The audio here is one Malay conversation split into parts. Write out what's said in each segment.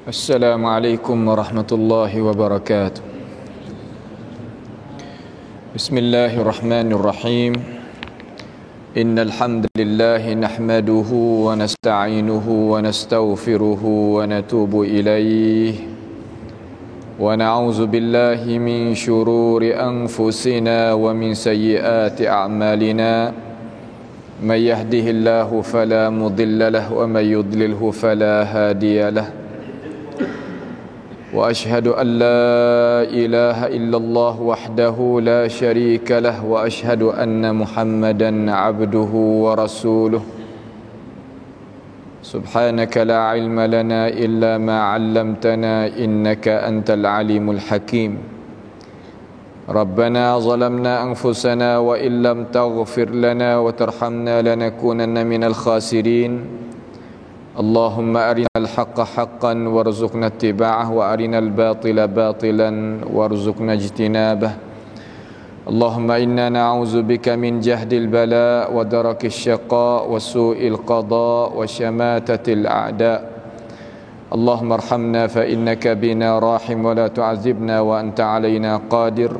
Assalamualaikum warahmatullahi wabarakatuh. Bismillahirrahmanirrahim. Innal hamdalillah nahmaduhu wa nasta'inuhu wa nastaghfiruhu wa natubu ilayhi wa na'udzu billahi min shururi anfusina wa min sayyiati a'malina. May yahdihillahu fala mudilla lahu wa may yudlilhu fala hadiya lahu. وأشهد أن لا إله إلا الله وحده لا شريك له وأشهد أن محمدا عبده ورسوله سبحانك لا علم لنا إلا ما علمتنا إنك أنت العليم الحكيم ربنا ظلمنا أنفسنا وإن لم تغفر لنا وترحمنا لنكونن من الخاسرين اللهم أرنا الحق حقا وارزقنا اتباعه وأرنا الباطل باطلا وارزقنا اجتنابه اللهم إنا نعوذ بك من جهد البلاء ودرك الشقاء وسوء القضاء وشماتة الأعداء اللهم ارحمنا فإنك بنا راحم ولا تعذبنا وأنت علينا قادر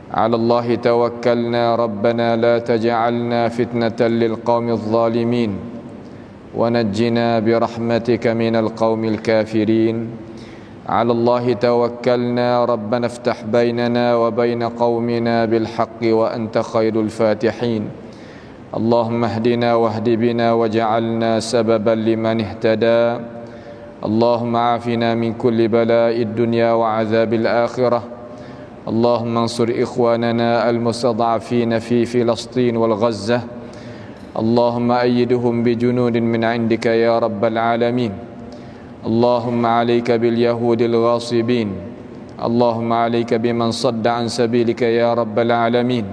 على الله توكلنا ربنا لا تجعلنا فتنة للقوم الظالمين ونجنا برحمتك من القوم الكافرين على الله توكلنا ربنا افتح بيننا وبين قومنا بالحق وأنت خير الفاتحين اللهم اهدنا واهد بنا وجعلنا سببا لمن اهتدى اللهم عافنا من كل بلاء الدنيا وعذاب الآخرة اللهم انصر إخواننا المستضعفين في فلسطين والغزة اللهم أيدهم بجنود من عندك يا رب العالمين اللهم عليك باليهود الغاصبين اللهم عليك بمن صد عن سبيلك يا رب العالمين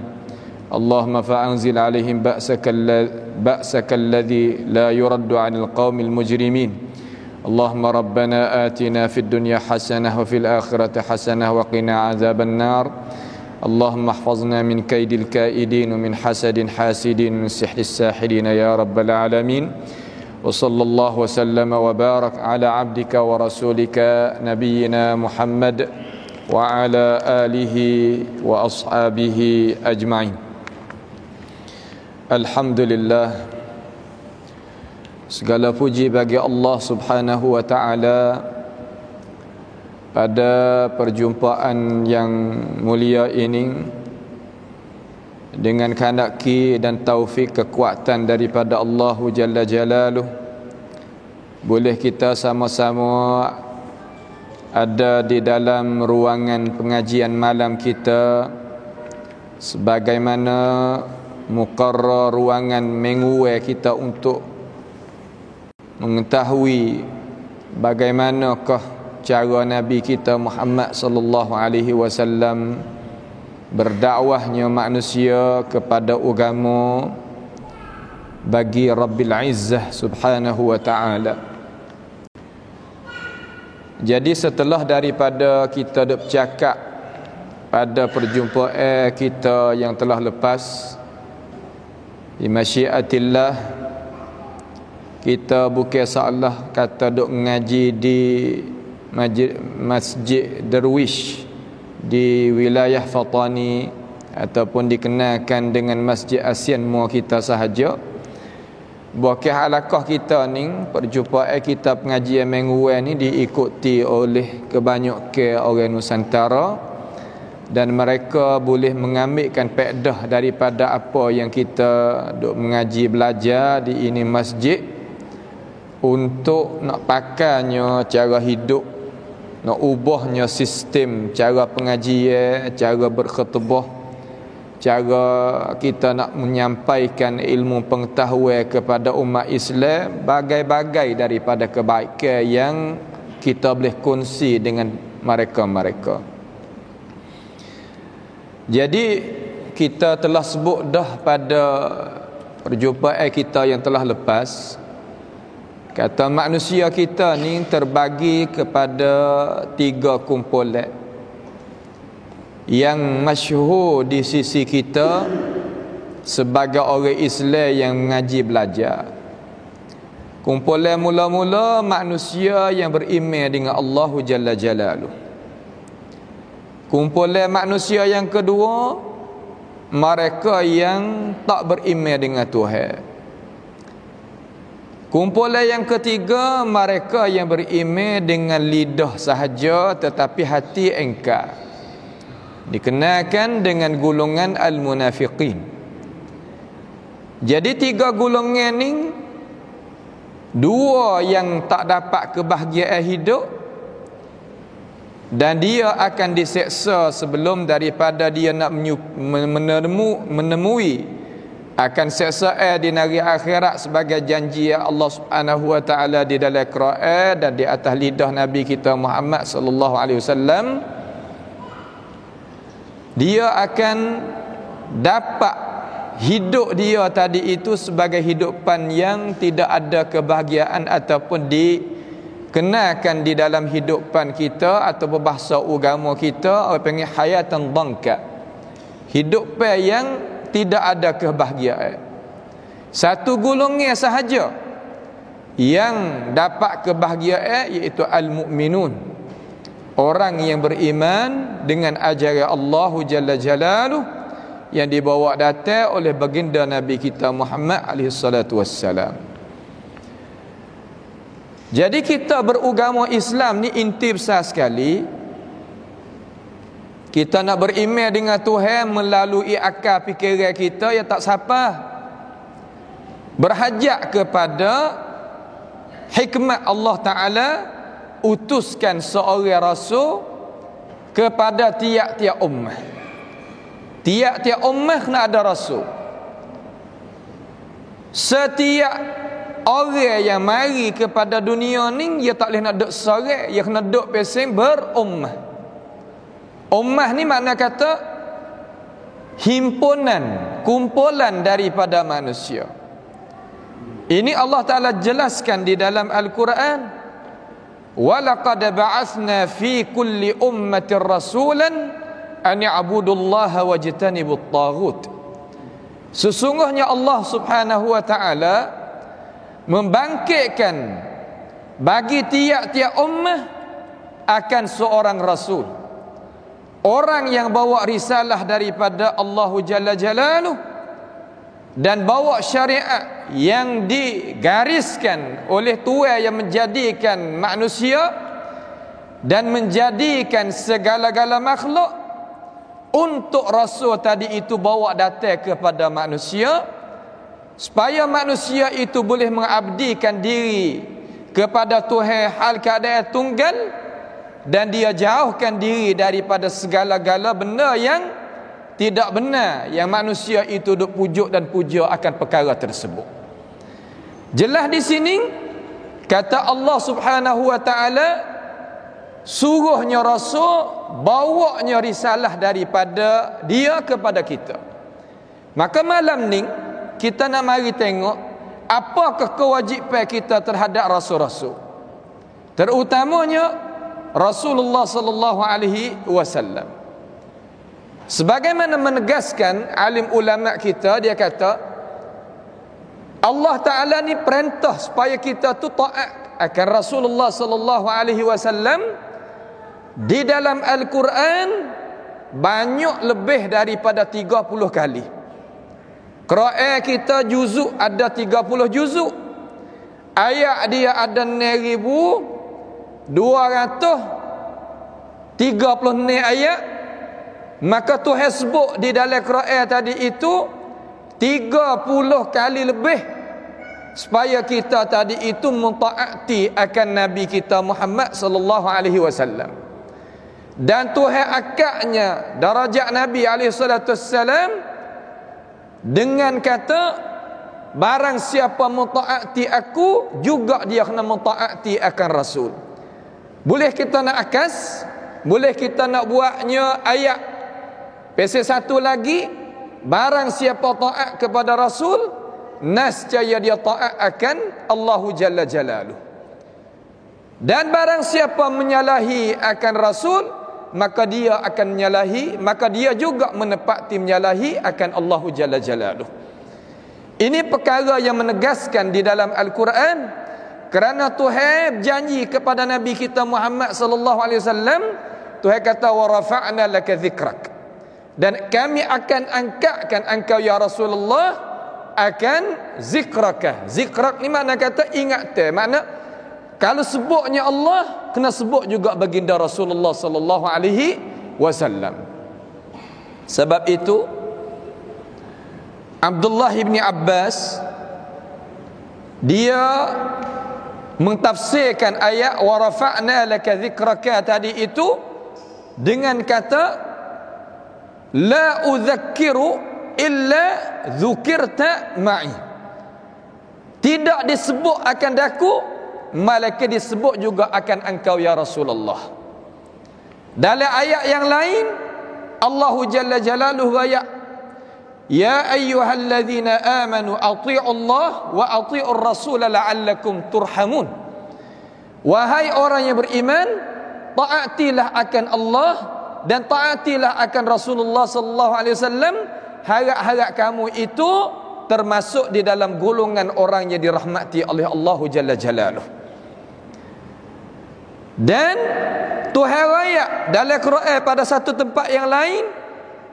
اللهم فأنزل عليهم بأسك الذي لا يرد عن القوم المجرمين اللهم ربنا آتنا في الدنيا حسنة وفي الآخرة حسنة وقنا عذاب النار اللهم احفظنا من كيد الكائدين ومن حسد حاسدين ومن سحر الساحرين يا رب العالمين وصلى الله وسلم وبارك على عبدك ورسولك نبينا محمد وعلى آله وأصحابه أجمعين. Alhamdulillah, segala puji bagi Allah Subhanahu wa taala. Pada perjumpaan yang mulia ini, dengan kehendaki dan taufik kekuatan daripada Allah Jalla Jalaluh, boleh kita sama-sama ada di dalam ruangan pengajian malam kita sebagaimana muqarrar ruangan mingguan kita untuk mengetahui bagaimanakah cara Nabi kita Muhammad sallallahu alaihi wasallam berdakwahnya manusia kepada agama bagi Rabbil Izzah Subhanahu wa taala. Jadi setelah daripada kita bercakap pada perjumpaan kita yang telah lepas, di masyiatillah kita bukan salah kata duk mengaji di Masjid Darwish di wilayah Fatani ataupun dikenalkan dengan Masjid Asian Mua kita sahaja. Bukan halakah kita ni, perjumpaan kita pengajian mingguan ni diikuti oleh kebanyakan orang Nusantara dan mereka boleh mengambilkan faedah daripada apa yang kita duk mengaji belajar di ini masjid untuk nak pakainya cara hidup, nak ubahnya sistem cara pengajian, cara berkhutbah, cara kita nak menyampaikan ilmu pengetahuan kepada umat Islam, bagai-bagai daripada kebaikan yang kita boleh kongsi dengan mereka-mereka. Jadi kita telah sebut dah pada perjumpaan kita yang telah lepas, kata manusia kita ni terbagi kepada 3 kumpulan yang masyhur di sisi kita sebagai orang Islam yang mengaji belajar. Kumpulan mula-mula manusia yang beriman dengan Allah Jalla Jalaluh. Kumpulan manusia yang kedua, mereka yang tak beriman dengan Tuhan. Kumpulan yang ketiga, mereka yang beriman dengan lidah sahaja tetapi hati engkar. Dikenalkan dengan golongan al-munafiqin. Jadi tiga golongan ni, dua yang tak dapat kebahagiaan hidup dan dia akan diseksa sebelum daripada dia nak menemui akan seksa di negeri akhirat sebagai janji Allah Subhanahu wa taala di dalam Quran dan di atas lidah Nabi kita Muhammad sallallahu alaihi wasallam. Dia akan dapat hidup dia tadi itu sebagai hidupan yang tidak ada kebahagiaan ataupun dikenalkan di dalam hidupan kita atau berbahasa agama kita orang panggil hayatan dhanka, hidupan yang tidak ada kebahagiaan. Satu golongan sahaja yang dapat kebahagiaan iaitu al-mu'minun, orang yang beriman dengan ajaran Allah Jalla Jalaluh yang dibawa datang oleh baginda Nabi kita Muhammad alaihi salatu wassalam. Jadi kita beragama Islam ni inti besar sekali. Kita nak beriman dengan Tuhan melalui akal fikiran kita yang tak sapa. Berhajat kepada hikmat Allah Ta'ala utuskan seorang rasul kepada tiap-tiap ummah. Tiap-tiap ummah kena ada rasul. Setiap orang yang mari kepada dunia ni, dia tak boleh nak duduk seorang, dia kena duduk pesing berummah. Ummah ni makna kata himpunan, kumpulan daripada manusia. Ini Allah Ta'ala jelaskan di dalam Al-Quran. وَلَقَدْ بَعَثْنَا فِي كُلِّ أُمَّةٍ رَسُولًا أَنِ اعْبُدُوا اللَّهَ وَاجْتَنِبُوا الطَّاغُوتَ. Sesungguhnya Allah Subhanahu wa Ta'ala membangkitkan bagi tiap-tiap ummah akan seorang rasul, orang yang bawa risalah daripada Allah Jalla Jalaluh dan bawa syariat yang digariskan oleh Tuhan yang menjadikan manusia dan menjadikan segala-gala makhluk. Untuk rasul tadi itu bawa datang kepada manusia supaya manusia itu boleh mengabdikan diri kepada Tuhan hal keadaan tunggal dan dia jauhkan diri daripada segala-gala benda yang tidak benar yang manusia itu duk pujuk dan puja akan perkara tersebut. Jelas di sini kata Allah Subhanahu wa Ta'ala, suruhnya rasul bawanya risalah daripada dia kepada kita. Maka malam ni kita nak mari tengok apakah kewajipan kita terhadap rasul-rasul, terutamanya Rasulullah sallallahu alaihi wasallam. Sebagaimana menegaskan alim ulama kita, dia kata Allah Ta'ala ni perintah supaya kita tu taat akan Rasulullah sallallahu alaihi wasallam di dalam Al-Quran banyak lebih daripada 30 kali. Quran kita juzuk ada 30 juzuk. Ayat dia ada 236 ayat. Maka Tuhan sebut di dalam Quran tadi itu 30 kali lebih supaya kita tadi itu mentaati akan Nabi kita Muhammad sallallahu alaihi wasallam. Dan Tuhan akaknya darajat Nabi alaihi salatu wassalam dengan kata barang siapa mentaati aku juga dia kena mentaati akan Rasul. Boleh kita nak akas, boleh kita nak buatnya ayat pasal satu lagi, barang siapa taat kepada Rasul nescaya dia taat akan Allahu Jalla Jalaluh. Dan barang siapa menyalahi akan Rasul maka dia akan menyalahi, maka dia juga menepati menyalahi akan Allahu Jalla Jalaluh. Ini perkara yang menegaskan di dalam Al-Quran Kerana Tuhan janji kepada Nabi kita Muhammad sallallahu alaihi wasallam, Tuhan kata wa rafa'na laka dzikrak. Dan kami akan angkatkan engkau ya Rasulullah akan zikraka. Zikrak ni makna kata ingatan. Makna kalau sebutnya Allah, kena sebut juga baginda Rasulullah sallallahu alaihi wasallam. Sebab itu Abdullah bin Abbas dia mentafsirkan ayat wa rafa'na laka dzikraka tadi itu dengan kata la udzakkiru illa dzukirta ma'i. Tidak disebut akan daku, malaikat disebut juga akan engkau ya Rasulullah. Dalam ayat yang lain Allah Jalla Jalaluhu ayat ya ayyuhalladzina amanu athi'u Allah wa athi'ur rasul la'allakum turhamun. Wahai orang yang beriman, taatilah akan Allah dan taatilah akan Rasulullah sallallahu alaihi wasallam, harap-harap kamu itu termasuk di dalam golongan orang yang dirahmati oleh Allah Jalla Jalaluhu. Dan Tuhan ayat dalam Quran pada satu tempat yang lain,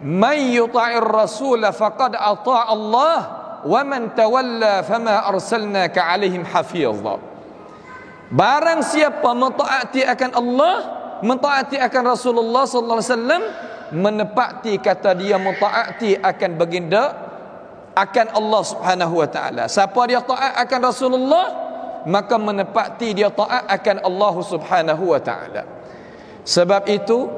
may yuta'ir rasul faqad ata'a Allah wa man tawalla fama arsalnaka alaihim hafizha. Barang siapa mentaati akan Allah, mentaati akan Rasulullah sallallahu alaihi wasallam, menepati kata dia mentaati akan baginda, akan Allah Subhanahu wa taala. Siapa dia taat akan Rasulullah, maka menepati dia taat akan Allah Subhanahu wa taala. Sebab itu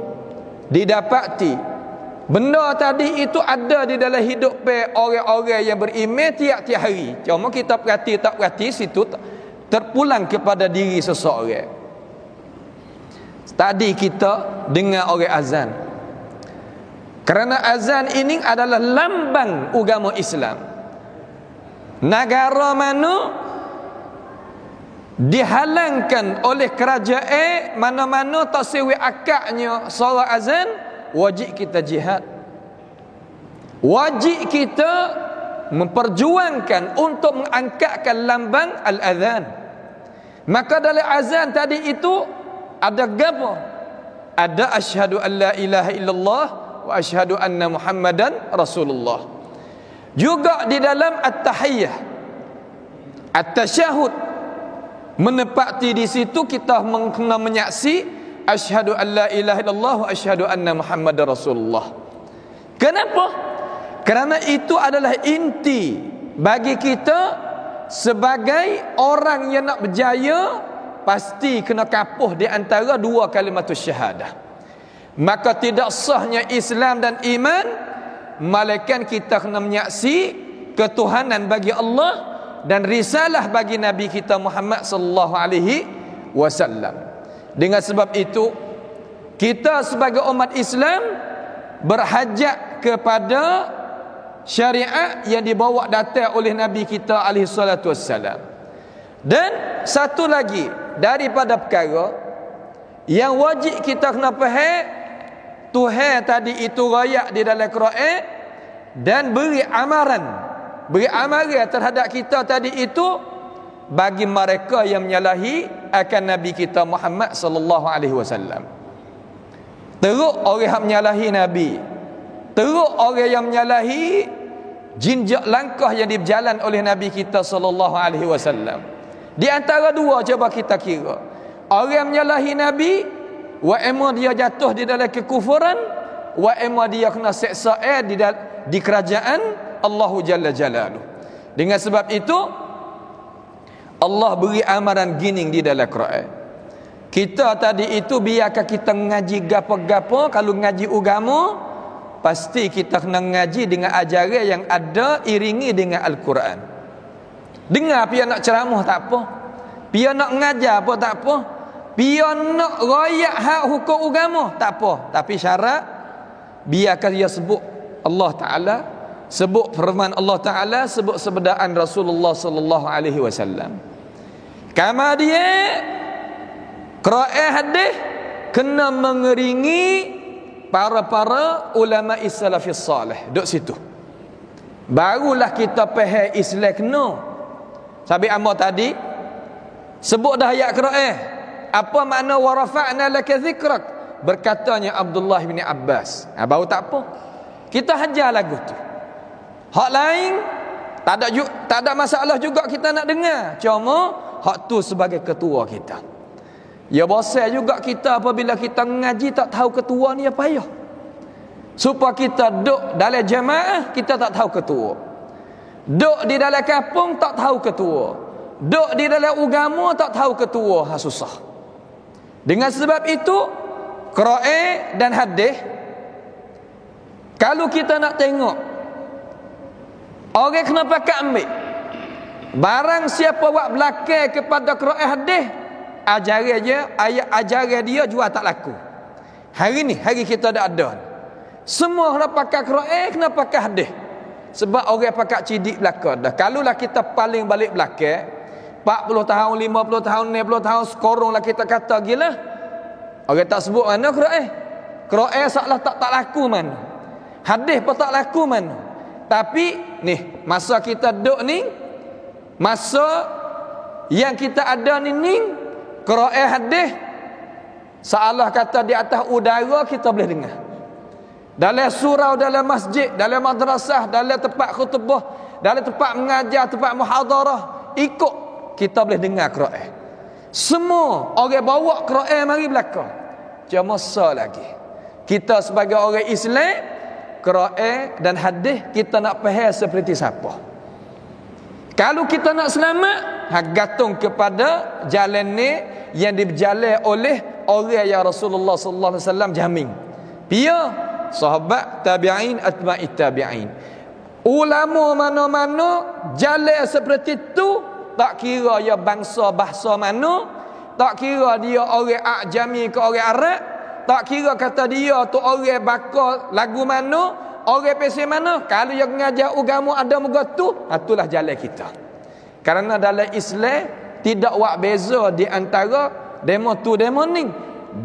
didapati benda tadi itu ada di dalam hidup orang-orang yang beriman tiap-tiap hari. Cuma kita perhati tak perhati, situ terpulang kepada diri seseorang. Tadi kita dengar orang azan. Kerana azan ini adalah lambang agama Islam. Negara mana dihalangkan oleh kerajaan, mana-mana tak sesuai akadnya suara azan, wajib kita jihad. Wajib kita memperjuangkan untuk mengangkatkan lambang al-azan. Maka dalam azan tadi itu ada gapo? Ada asyhadu an la ilaha illallah wa asyhadu anna Muhammadan Rasulullah. Juga di dalam at-tahiyyah, at-tasyahud, menepati di situ kita kena menyaksi asyhadu an la ilaha illallah wa asyhadu anna Muhammadar Rasulullah. Kenapa? Kerana itu adalah inti bagi kita sebagai orang yang nak berjaya, pasti kena kapuh di antara dua kalimatus syahadah. Maka tidak sahnya Islam dan iman melainkan kita kena menyaksi ketuhanan bagi Allah dan risalah bagi Nabi kita Muhammad sallallahu alaihi wasallam. Dengan sebab itu kita sebagai umat Islam berhajat kepada syariat yang dibawa datang oleh Nabi kita alaihi salatu wassalam. Dan satu lagi daripada perkara yang wajib kita kena faham, Tuhan tadi itu rayak di dalam Quran dan beri amaran terhadap kita tadi itu bagi mereka yang menyalahi akan Nabi kita Muhammad sallallahu alaihi wasallam. Teruk orang yang menyalahi Nabi, teruk orang yang menyalahi jinjak langkah yang diberjalan oleh Nabi kita sallallahu alaihi wasallam. Di antara dua cuba kita kira, orang menyalahi Nabi, wa emma dia jatuh di dalam kekufuran, wa emma dia kena seksa di kerajaan Allah Jalla Jalaluhu. Dengan sebab itu Allah beri amaran gini di dalam Quran. Kita tadi itu biarkan kita ngaji gapo-gapo, kalau ngaji agama pasti kita kena ngaji dengan ajaran yang ada iringi dengan Al-Quran. Dengar pian nak ceramah tak apa, pian nak ngajar apa tak apa, pian nak royak hak hukum agama tak apa, tapi syarat biarkan dia sebut Allah Taala, sebut firman Allah Taala, sebut sabdaan Rasulullah sallallahu alaihi wasallam. Kemudian Quran hadis kena mengeringi para ulama salafis salih duduk situ. Barulah kita faham Islam kena. Sabit amal tadi Sebut dah ayat Quran. Apa makna wa rafa'na laka dzikrak? Berkatanya Abdullah bin Abbas. Baru tak apa. Kita hajar lagu tu. Hak lain tak ada masalah juga kita nak dengar. Cuma hak tu sebagai ketua kita. Ya bosan juga kita apabila kita mengaji tak tahu ketua ni apa payah. Supaya kita duduk dalam jemaah kita tak tahu ketua. Duduk di dalam kampung tak tahu ketua. Duduk di dalam agama tak tahu ketua. Susah. Dengan sebab itu Quran dan hadis, kalau kita nak tengok orang kena pakai ambil. Barang siapa buat belakang kepada Quran hadis, ajaran dia, ayat ajaran dia jual tak laku. Hari ni, hari kita dah ada. Semua kena pakai Quran, kena pakai hadis. Sebab orang pakai cidik belakang dah. Kalaulah kita paling balik belakang 40 tahun, 50 tahun, 60 tahun, sekoronglah kita kata gila. Orang tak sebut mana Quran. Quran salah tak laku mana. Hadis pun tak laku mana. Tapi ni, masa kita duduk ni, masa yang kita ada ni Quran hadis salah kata di atas udara kita boleh dengar. Dalam surau, dalam masjid, dalam madrasah, dalam tempat khutbah, dalam tempat mengajar, tempat muhadarah, ikut kita boleh dengar Quran. Semua orang bawa Quran mari belakang. Cuma sah lagi. Kita sebagai orang Islam, Quran dan hadis kita nak faham seperti siapa. Kalau kita nak selamat, gantung kepada jalan ni yang diberjalan oleh orang yang Rasulullah sallallahu alaihi wasallam jamin. Pia sahabat, tabi'in, atba'it tabi'in. Ulama mana-mana jalan seperti tu, tak kira dia bangsa bahasa mana, tak kira dia orang Ajami ke orang Arab, tak kira kata dia tu orang bakar lagu mana, orang pesen mana. Kalau dia mengajar agama ada muka tu, itulah jalan kita. Kerana dalam Islam tidak buat beza di antara demo tu demo ni.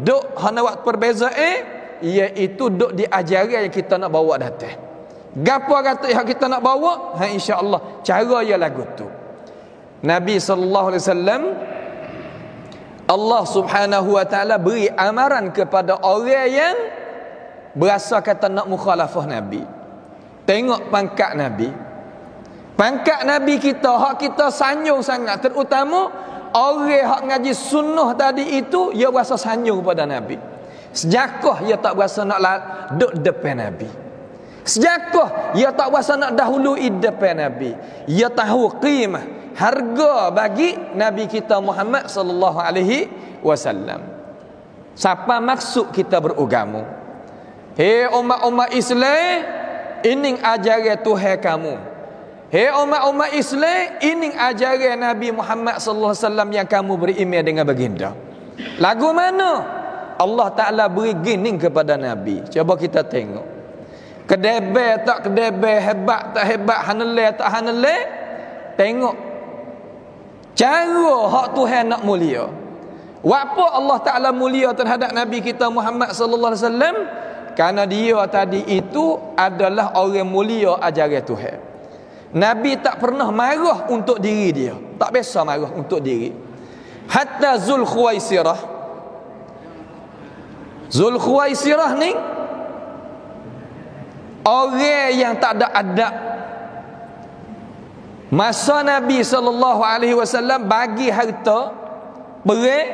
Duk hana buat perbezaan, iaitu duk di ajaran yang kita nak bawa datang. Gapo kata yang kita nak bawa? Insya-Allah cara dia lagu tu. Nabi sallallahu alaihi wasallam, Allah Subhanahu wa taala beri amaran kepada orang yang berasa kata nak mukhalafah Nabi. Tengok pangkat Nabi. Pangkat Nabi kita, hak kita sanjung sangat, terutama orang hak ngaji sunnah tadi itu, dia berasa sanjung kepada Nabi. Sejakah dia tak berasa nak duduk depan Nabi. Sejakah dia tak berasa nak dahului depan Nabi. Dia tahu qimah, harga bagi Nabi kita Muhammad sallallahu alaihi wasallam. Siapa maksud kita beragama? Hei umat-umat Islam, ini ajaran Tuhan kamu. Hei umat-umat Islam, ini ajaran Nabi Muhammad sallallahu alaihi wasallam yang kamu beriman dengan baginda. Lagu mana? Allah Ta'ala beri gini kepada Nabi. Cuba kita tengok. Kedebe tak kedebe, hebat tak hebat, haneleh tak haneleh. Tengok cara hak Tuhan nak mulia. Apa Allah Ta'ala mulia terhadap Nabi kita Muhammad sallallahu alaihi wasallam? Karena dia tadi itu adalah orang mulia ajaran Tuhan. Nabi tak pernah marah untuk diri dia. Tak biasa marah untuk diri. Hatta Zulkhuwaisirah ni orang yang tak ada adab. Masa Nabi sallallahu alaihi wasallam bagi harta berat,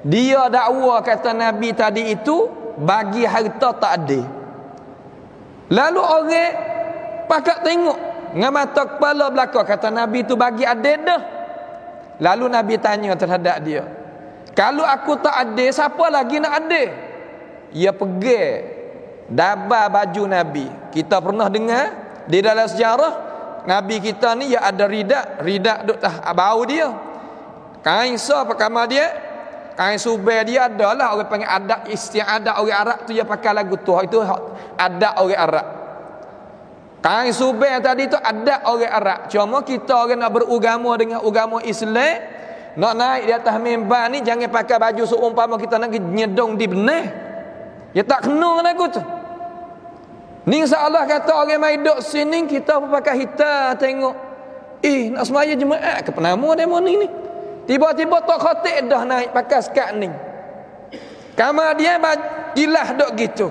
dia dakwa kata Nabi tadi itu bagi harta tak adil. Lalu orang pakak tengok dengan mata kepala belakang, kata Nabi tu bagi adil dah. Lalu Nabi tanya terhadap dia, kalau aku tak adil, siapa lagi nak adil? Ia pergi dabar baju Nabi. Kita pernah dengar di dalam sejarah Nabi kita ni ya ada ridak duk tah bau dia. Kain so pakama dia, kain subel dia adalah orang panggil adat istiadat orang Arab tu dia pakai lagu tu. Itu adat orang Arab. Kain subel tadi tu adat orang Arab. Cuma kita orang nak beragama dengan agama Islam, nak naik di atas mimbar ni jangan pakai baju seumpama kita nak nyedong di benih. Ya tak kena lagu tu. Ni insya-Allah kata orang mai duk sini kita pakai hitam tengok. Nak semaya jemaah ke penama demo ni. Tiba-tiba tok khatib dah naik pakai sekat ni. Kamar dia ilah dok gitu.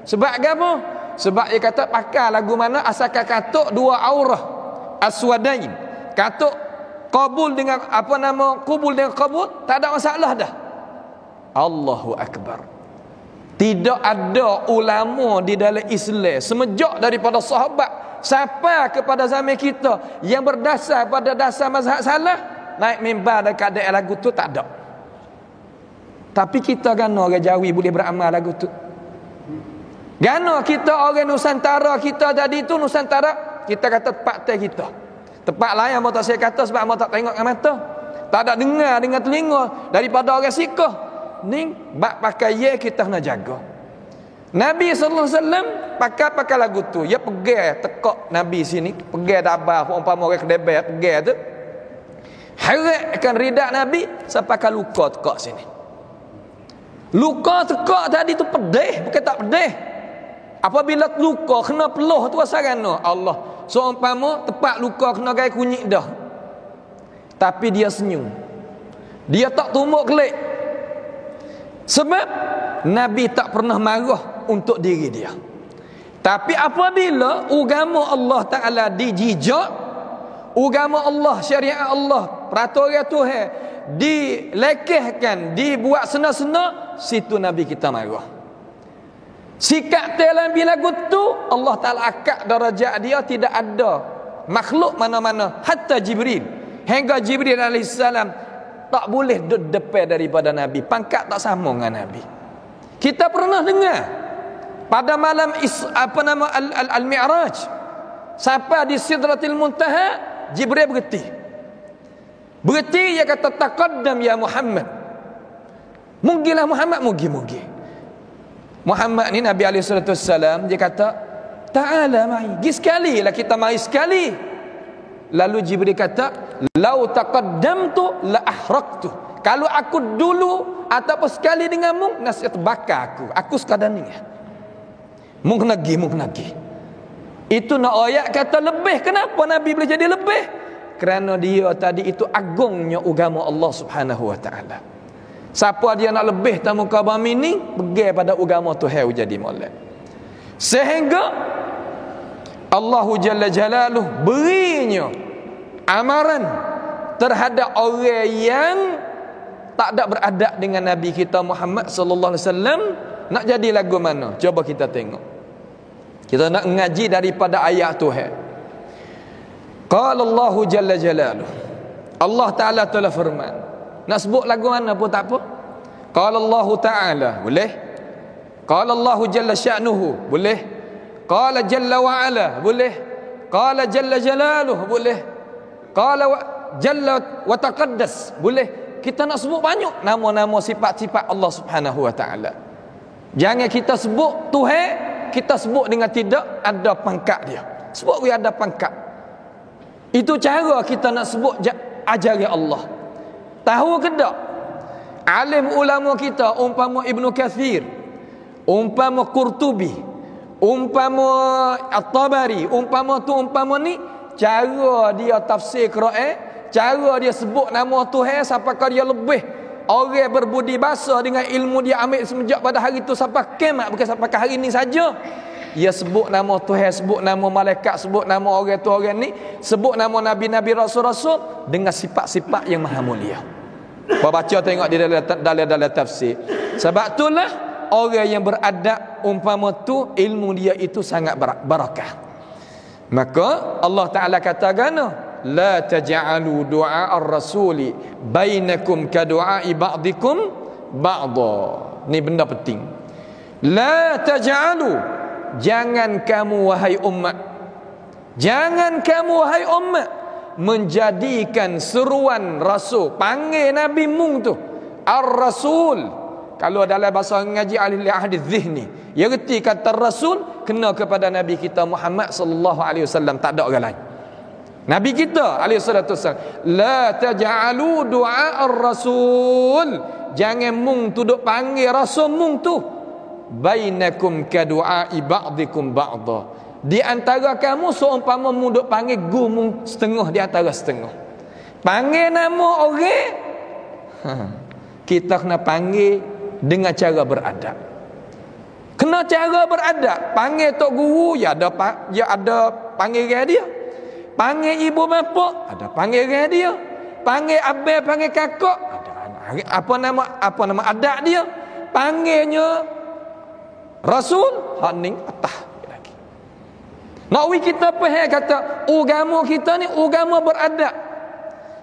Sebab apa? Sebab dia kata pakai lagu mana asalkan katuk dua aurah aswadain. Katuk qabul dengan apa nama qabul dengan qabul, tak ada masalah dah. Allahu akbar. Tidak ada ulama di dalam Islam semenjak daripada sahabat sampai kepada zaman kita yang berdasar pada dasar mazhab salah naik mimbar dan keadaan lagu tu tak ada. Tapi kita kan orang Jawi boleh beramal lagu tu. Gano kita orang Nusantara kita tadi tu Nusantara kita kata tempat teh kita. Tempat lain mau tak saya kata sebab mau tak tengok dengan mata. Tak ada dengar dengan telinga daripada orang Sikh. Ni bak pakai ye kita nak jaga. Nabi sallallahu alaihi wasallam pakai lagu tu. Dia pegang tekak Nabi sini, pegang dabah umpama orang kedebel pegang tu. Harakkan ridak Nabi sampai ke luka tekak sini. Luka tekak tadi tu pedih, bukan tak pedih. Apabila luka kena peluh tu asarana Allah. Seumpama tepat luka kena gaya kunyit dah. Tapi dia senyum. Dia tak tumbuk kelik. Sebab Nabi tak pernah marah untuk diri dia. Tapi apabila agama Allah Ta'ala dijijak, agama Allah, syariat Allah, peraturan Tuhan dilekehkan, dibuat sena-sena, situ Nabi kita marah. Sikap dalam lagu tu Allah Ta'ala akak darajat dia, tidak ada makhluk mana-mana hatta Jibril, hingga Jibril AS tak boleh duduk depan daripada Nabi, pangkat tak sama dengan Nabi. Kita pernah dengar pada malam Al-Mi'raj sampai di Sidratil Muntaha, Jibril berhenti, dia kata taqaddam ya Muhammad, mugilah Muhammad, mugi Muhammad ni Nabi SAW, dia kata ta'ala mai, pergi sekali lah kita mari sekali. Lalu Jibril kata lau taqaddamtu la ahraqtu, kalau aku dulu ataupun sekali denganmu nasihat bakar aku sekadar ni mung nagi. Itu nak ayat kata lebih. Kenapa Nabi boleh jadi lebih? Kerana dia tadi itu agungnya agama Allah Subhanahu wa taala. Siapa dia nak lebih tamu kabami ni, pergi pada agama Tuhan jadi molek. Sehingga Allah Jalla Jalaluh berinya amaran terhadap orang yang tak ada beradab dengan Nabi kita Muhammad sallallahu alaihi wasallam. Nak jadi lagu mana? Cuba kita tengok. Kita nak ngaji daripada ayat Tuhan. Qala Allah Jalla Jalaluh, Allah Ta'ala telah firman. Nak sebut lagu mana pun tak apa. Qala Allah Ta'ala, boleh. Qala Allah Jalla Sya'nuhu, boleh. Qala Jalla wa Ala, boleh. Qala Jalla Jalaluh, boleh. Qala Jalla wa Taqaddas, boleh. Kita nak sebut banyak nama-nama sifat-sifat Allah Subhanahu wa taala. Jangan kita sebut Tuhan, kita sebut dengan tidak ada pangkat dia. Sebut dia ada pangkat. Itu cara kita nak sebut ajaran Allah. Tahu ke tak? Alim ulama kita umpama Ibnu Katsir, umpama Qurtubi, umpama At-Tabari, umpama ni, cara dia tafsir Quran, cara dia sebut nama Tuhan sampai dia lebih orang berbudi bahasa dengan ilmu dia ambil semenjak pada hari itu sampai kiamat, bukan sampai ke hari ni saja. Dia sebut nama Tuhan, sebut nama malaikat, sebut nama orang tu orang ni, sebut nama nabi-nabi rasul-rasul dengan sifat-sifat yang maha mulia. Baca tengok di dalam tafsir. Sebab itulah orang yang beradab umpama tu ilmu dia itu sangat barakah. Maka Allah Ta'ala katakan, la taj'alu du'a ar-rasuli bainakum ka du'ai ba'dikum ba'dha. Ni benda penting. La taj'alu, jangan kamu wahai umat, jangan kamu wahai umat menjadikan seruan rasul, panggil Nabi mung tu ar-rasul. Kalau dalam bahasa ngaji ahli hadis zihni, dia reti kata rasul kena kepada Nabi kita Muhammad sallallahu alaihi wasallam, tak ada orang lain. Nabi kita alaihi salatu wasallam, la taj'alu du'a ar-rasul, jangan mung tu duk panggil rasul mung tu bainakum ka du'ai ba'dikum ba'dha, di antara kamu seumpama mung duk panggil gu mung setengah di antara setengah. Panggil nama orang Kita kena panggil dengan cara beradab. Kena cara beradab. Panggil tok guru, ya ada panggil dia. Panggil ibu bapa, ada panggil dia. Panggil abang, panggil kakak, ada apa nama adak dia. Panggilnya Rasul, haning atah lagi. Nak kita faham kata agama kita ni agama beradab.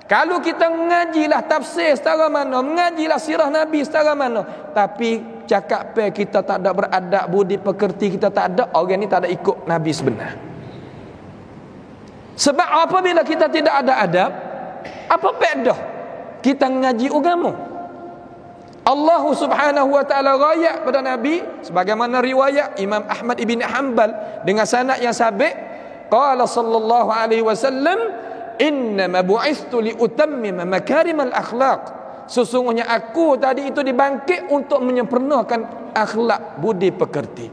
Kalau kita mengajilah tafsir setara mana, mengajilah sirah Nabi setara mana, tapi cakap kita tak ada beradab, budi pekerti kita tak ada, orang ni tak ada ikut Nabi sebenar. Sebab apabila kita tidak ada adab, apa faedah kita mengaji agama? Allah Subhanahu wa taala raya pada Nabi sebagaimana riwayat Imam Ahmad ibn Hanbal dengan sanad yang sabit, qala sallallahu alaihi wasallam, innama bu'istu li utammima makarimal akhlaq. Sesungguhnya aku tadi itu dibangkit untuk menyempurnakan akhlak budi pekerti.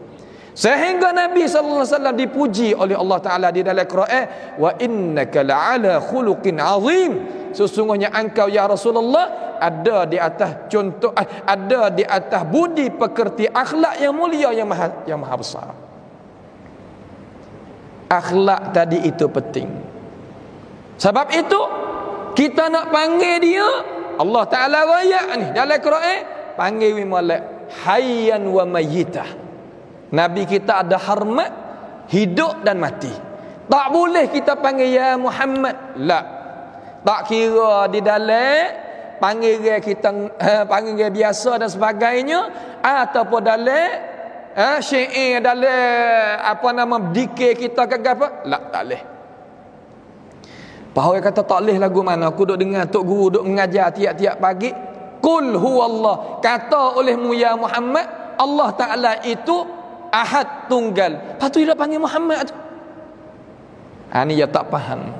Sehingga Nabi sallallahu alaihi wasallam dipuji oleh Allah Taala di dalam Quran, wa innaka la'ala khuluqin azim. Sesungguhnya engkau ya Rasulullah ada di atas contoh, ada di atas budi pekerti akhlak yang mulia, yang maha besar. Akhlak tadi itu penting. Sebab itu kita nak panggil dia, Allah Taala raya ni dalam Quran, panggil malak hayyan wa mayyitah. Nabi kita ada hormat hidup dan mati. Tak boleh kita panggil ya Muhammad. La. Tak kira di dalam panggil kita panggil biasa dan sebagainya, ataupun dalam syair, dalam apa nama dikir kita ke apa. La, tak boleh. Bahawa kata tak boleh lagu mana aku duk dengar tok guru duk mengajar tiap-tiap pagi, qul huwallah, kata olehmu ya Muhammad, Allah Taala itu ahad, tunggal. Lepas tu dia panggil Muhammad tu. Ni dia tak faham.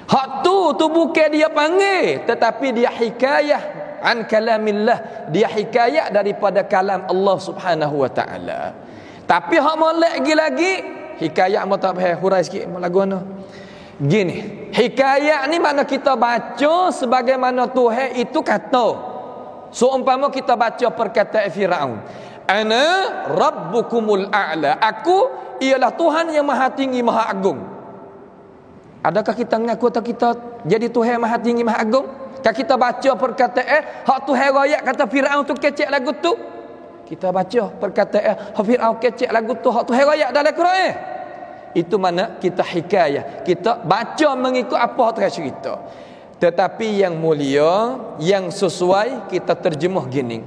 Hak tu bukan dia panggil, tetapi dia hikayah an kalamillah, dia hikayat daripada kalam Allah Subhanahu wa taala. Tapi hak molek lagi hikayat mau tak faham, hurai sikit lagu mana. Gini, hikayat ni mana kita baca sebagaimana Tuhan itu kata. Seumpama kita baca perkataan Firaun, ana rabbukumul a'la, aku ialah Tuhan yang maha tinggi maha agung. Adakah kita mengaku atau kita jadi Tuhan maha tinggi maha agung? Kalau kita baca perkataan hak Tuhan royak kata Firaun tu kecek lagu tu, kita baca perkataan hak Firaun kecek lagu tu hak Tuhan royak dalam Quran, itu mana kita hikayah, kita baca mengikut apa Tuhan cerita. Tetapi yang mulia, yang sesuai kita terjemah gini,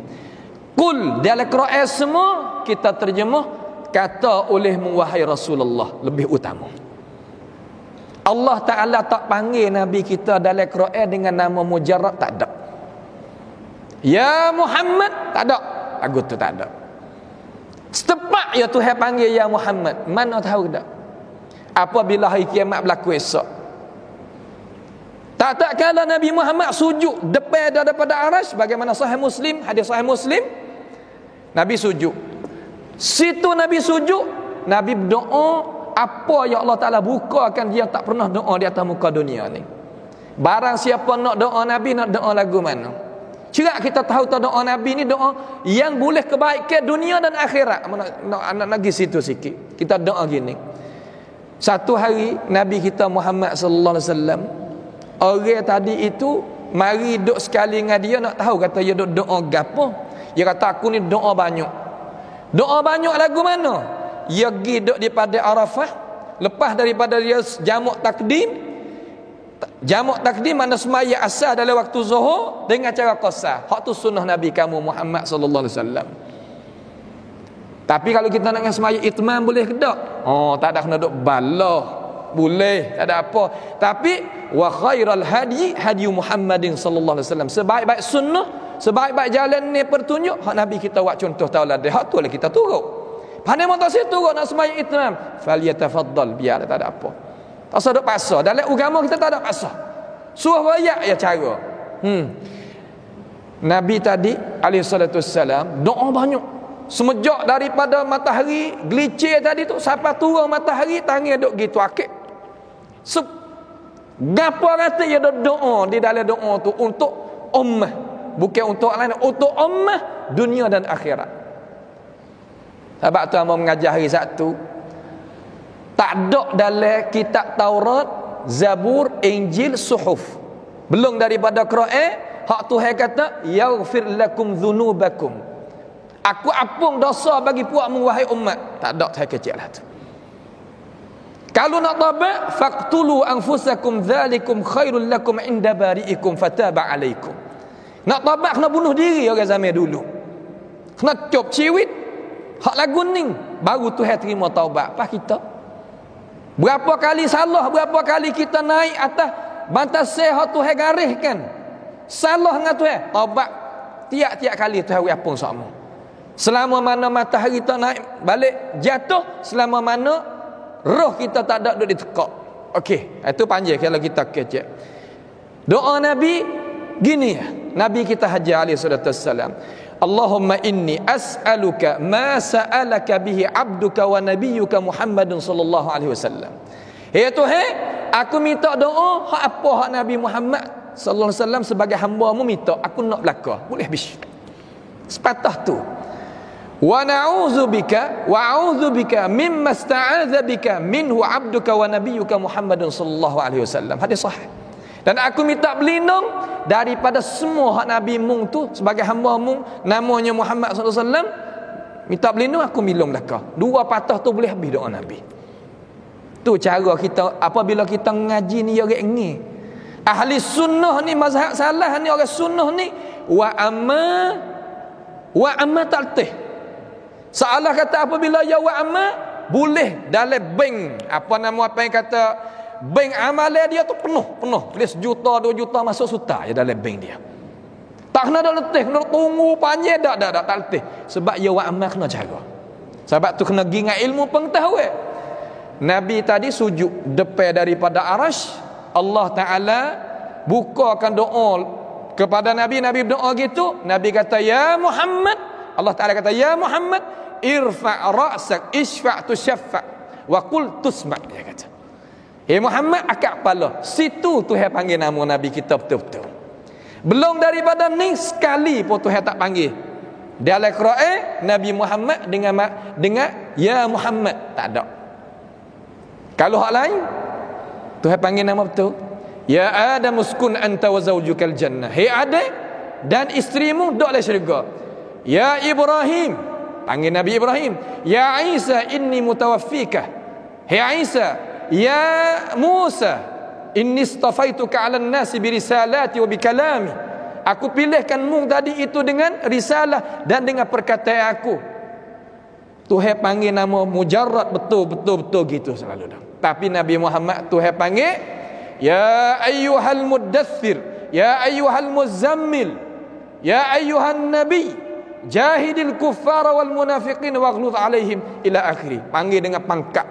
qul dalam Quran semua kita terjemah kata olehmu wahai Rasulullah, lebih utama. Allah Ta'ala tak panggil Nabi kita dalam Quran dengan nama mujarrad, tak ada. Ya Muhammad, tak ada. Lagu tu tak ada. Setepak ya Tuhan panggil ya Muhammad, mana tahu tak? Apabila hari kiamat berlaku esok, tak kala Nabi Muhammad sujud depan daripada arasy, bagaimana sahih Muslim, hadis sahih Muslim, Nabi sujud. Situ Nabi sujud, Nabi berdoa apa yang Allah Ta'ala bukakan dia tak pernah doa di atas muka dunia ni. Barang siapa nak doa Nabi, nak doa lagu mana? Cerak kita tahu tak doa Nabi ni doa yang boleh kebaikan dunia dan akhirat. Nak lagi situ sikit. Kita doa gini. Satu hari Nabi kita Muhammad sallallahu alaihi wasallam, orang tadi itu mari duk sekali dengan dia, nak tahu kata dia duk doa gapo. Dia kata aku ni doa banyak. Doa banyak lagu mana? Dia pergi duduk di pada Arafah, lepas daripada dia jamak takdim. Jamak takdim mana semaya asar dalam waktu zuhur dengan cara qasar. Hak tu sunnah Nabi kamu Muhammad sallallahu alaihi wasallam. Tapi kalau kita nak semaya itmam boleh ke tak? Oh, tak ada kena duduk balah. Boleh, tak ada apa. Tapi wa khairal hadi hadi Muhammadin sallallahu alaihi wasallam. Sebaik-baik sunnah, sebaik-baik jalan ni pertunjuk hak Nabi kita buat contoh tauladan. Hak tu lah kita turut. Pandai motor situ turut nak sembahyang itmam, falyatafaddal, biar tak ada apa. Tak usah duk paksa. Dalam agama kita tak ada paksa. Suruh royak ya cara. Nabi tadi alaihi salatu wassalam doa banyak. Semenjak daripada matahari gelicir tadi tu sampai turun matahari, tangan duk gitu akik. Gapo kata dia doa di dalam doa tu untuk ummah, bukan untuk orang lain, untuk ummah dunia dan akhirat. Sebab tu hamba mengajar hari Sabtu, tak ada dalam kitab Taurat, Zabur, Injil, Suhuf, belum daripada Quran hak Tuhan kata yaghfir lakum dzunubakum, aku ampun dosa bagi puakmu wahai umat. Tak ada saya kecil lah tu. Kalau nak tabat, faqtulu anfusakum dzalikum khairul lakum inda bari'ikum fataba alaikum. Nak tabat kena bunuh diri orang zaman dulu. Kena cop ciwit hak lagu ni baru Tuhan terima taubat. Apa kita? Berapa kali salah, berapa kali kita naik atas bantasan hak Tuhan gariskan. Salah dengan Tuhan, taubat tiap-tiap kali Tuhan ampun sama. Selama mana matahari tak naik balik jatuh, selama mana roh kita tak ada duduk ditekak. Okey, itu panjang kalau kita kecek. Doa Nabi gini ya. Nabi kita Haji alaihi salatu wassalam. Allahumma inni as'aluka ma sa'alaka bihi 'abduka wa nabiyyuka Muhammadun sallallahu alaihi wasallam. Ya Tuhan, aku minta doa hak apa hak Nabi Muhammad sallallahu alaihi wasallam sebagai hamba-Mu minta, aku nak belaka. Boleh habis. Sepatah tu. Wa na'udzubika wa a'udzubika mimma ista'adza bika minhu 'abduka wa nabiyyuka Muhammadun sallallahu alaihi wasallam. Hadis sahih. Dan aku minta berlindung daripada semua hak Nabi mung tu sebagai hamba mung namanya Muhammad sallallahu alaihi wasallam. Minta berlindung aku milung belaka. Dua patah tu boleh habis doa Nabi. Tu cara kita apabila kita ngaji ni orang ni. Ahli sunnah ni, mazhab salah ni, orang sunnah ni wa amma taltih. Salah kata apabila ya wa amma boleh dalam bank apa nama apa yang kata bank amalan dia tu penuh tulis juta 2 juta masuk suta ya dalam bank dia. Tak kena dak letih, kena tunggu panjang tak letih. Sebab ya wa amma kena jaga. Sebab tu kena pergi dengan ilmu pengetahuan. Nabi tadi sujud depan daripada arasy, Allah Taala bukakan doa kepada Nabi berdoa gitu. Nabi kata ya Muhammad, Allah Taala kata ya Muhammad irfa' ra'sak isfa' tusyaffa' wa qul tusma'. Dia kata hey Muhammad, akak kepala. Situ Tuhan panggil nama Nabi kita betul-betul. Belum daripada ni sekali pun Tuhan tak panggil. Dalam Quran Nabi Muhammad dengan ya Muhammad tak ada. Kalau hak lain Tuhan panggil nama betul. Ya Adam uskun anta wa zawjukal jannah. Hey Adam dan isterimu duduk dalam syurga. Ya Ibrahim, panggil Nabi Ibrahim. Ya Isa inni mutawaffika. Hey Isa, ya Musa inni istafaituka 'alan nasi bi risalati wa bi kalami. Aku pilihkanmu tadi itu dengan risalah dan dengan perkataan aku. Tuhan panggil nama mujarrad betul gitu selalu dah. Tapi Nabi Muhammad Tuhan panggil ya ayyuhal muddaththir, ya ayyuhal muzammil, ya ayyuhan nabi jahidil kuffara wal munafiqin waghluz alaihim ila akhiri. Panggil dengan pangkat.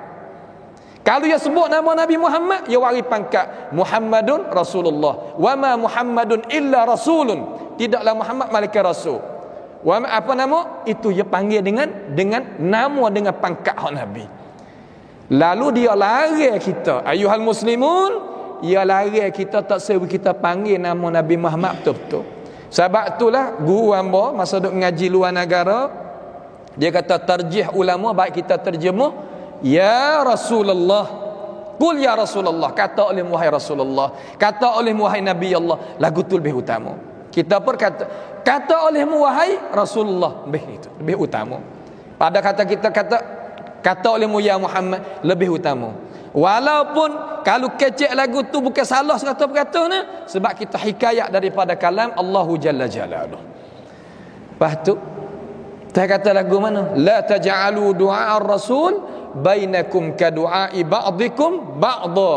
Kalau dia sebut nama Nabi Muhammad, dia wari pangkat Muhammadun Rasulullah. Wa ma Muhammadun illa rasulun. Tidaklah Muhammad malaikat rasul. Wa ma apa nama? Itu dia panggil dengan nama dengan pangkat hak Nabi. Lalu dia lari kita, ayuhal muslimun, dia lari kita tak seru kita panggil nama Nabi Muhammad betul-betul. Sebab itulah guru hamba masa duk ngaji luar negara, dia kata tarjih ulama baik kita terjemah ya Rasulullah. Qul ya Rasulullah, kata oleh wahai Rasulullah, kata oleh wahai Nabi Allah, lagu tu lebih utama. Kita pun kata oleh wahai Rasulullah lebih utama. Pada kata kita kata oleh ya Muhammad lebih utama. Walaupun kalau kecek lagu tu bukan salah 100% ni, sebab kita hikayat daripada kalam Allahu Jalla Jalaluh. Lepas tu saya kata lagu mana? La taj'alu du'a ar-rasul bainakum ka du'a'i ba'dikum ba'dha.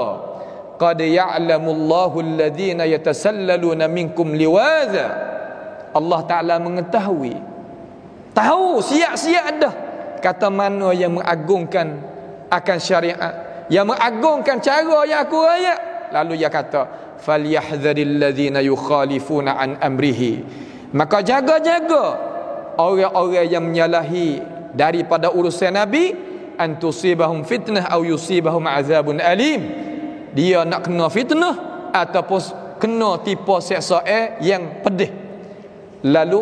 Qad ya'lamu Allahu alladhina yatasallaluna minkum liwadha. Allah Ta'ala mengetahui, tahu siap-siap dah kata mana yang mengagungkan akan syariat, yang mengagungkan cara yang aku rakyat. Lalu dia kata falyahdharil ladzina yukhalifuna an amrihi, maka jaga-jaga orang-orang yang menyalahi daripada urusan Nabi, antusibahum fitnah au yusibahum azabun alim. Dia nak kena fitnah ataupun kena tipu seksa yang pedih. Lalu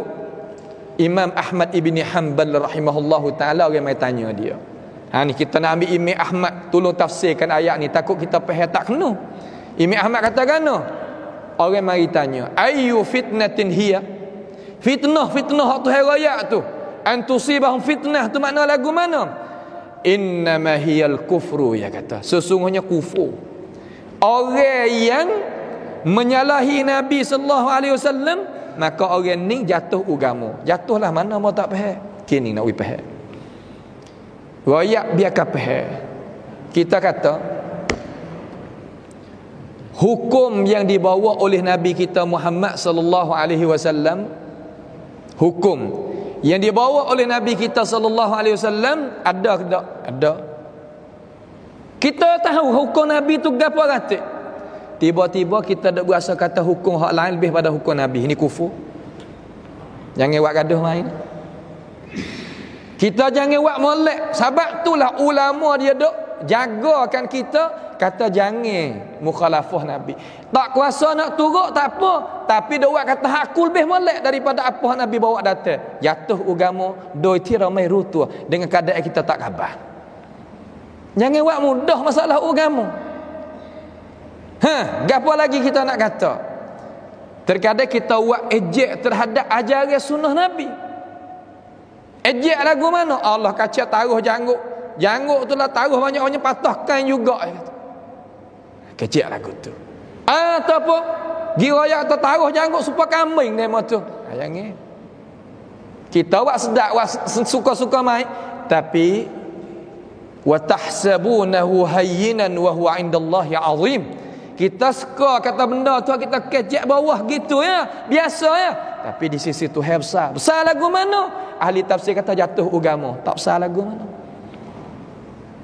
Imam Ahmad ibni Hanbal rahimahullahu taala orang mai tanya dia. Ni kita nak ambil Imam Ahmad tolong tafsirkan ayat ni, takut kita faham tak kena. Imam Ahmad kata kena. Orang mari tanya, ayyu fitnatin hiya? Fitnah tu hari raya tu. Antusibahum fitnah tu makna lagu mana? Innama hiyal kufru, ya kata. Sesungguhnya kufur. Orang yang menyalahi Nabi sallallahu alaihi wasallam, maka orang ni jatuh agama. Jatuhlah mana mau tak faham. Kini nak we faham. Raya biarkan faham. Kita kata hukum yang dibawa oleh Nabi kita Muhammad sallallahu alaihi wasallam, hukum yang dibawa oleh Nabi kita sallallahu alaihi wasallam ada ke tak? Ada. Kita tahu hukum Nabi tu gapo kata. Tiba-tiba kita dak berasa kata hukum hak lain lebih pada hukum Nabi. Ini kufur. Jangan buat gaduh main. Kita jangan buat molek. Sebab itulah ulama dia dok jagakan kita, kata jangan mukhalafah Nabi. Tak kuasa nak turut tak apa, tapi dia buat kata hakul lebih molek daripada apa Nabi bawa datang. Jatuh agama doi tira mai rutu dengan keadaan kita tak khabar. Jangan buat mudah masalah agama. Gapo lagi kita nak kata? Terkadang kita buat ejek terhadap ajaran sunnah Nabi. Ejek lagu mana? Allah kaca taruh janggut. Janggut tu lah taruh banyak-banyak patahkan juga. Kecil lagu tu. Ataupun giraya atau taruh janggut supaya kambing nama tu. Jangan. Kita buat sedap, buat suka-suka main, tapi wa tahsabunahu hayyinan wa huwa 'indallahi 'azim. Kita suka kata benda tu kita kecek bawah gitu ya, biasa ya. Tapi di sisi tu besar. Besar lagu mana? Ahli tafsir kata jatuh agama. Tak besar lagu mana?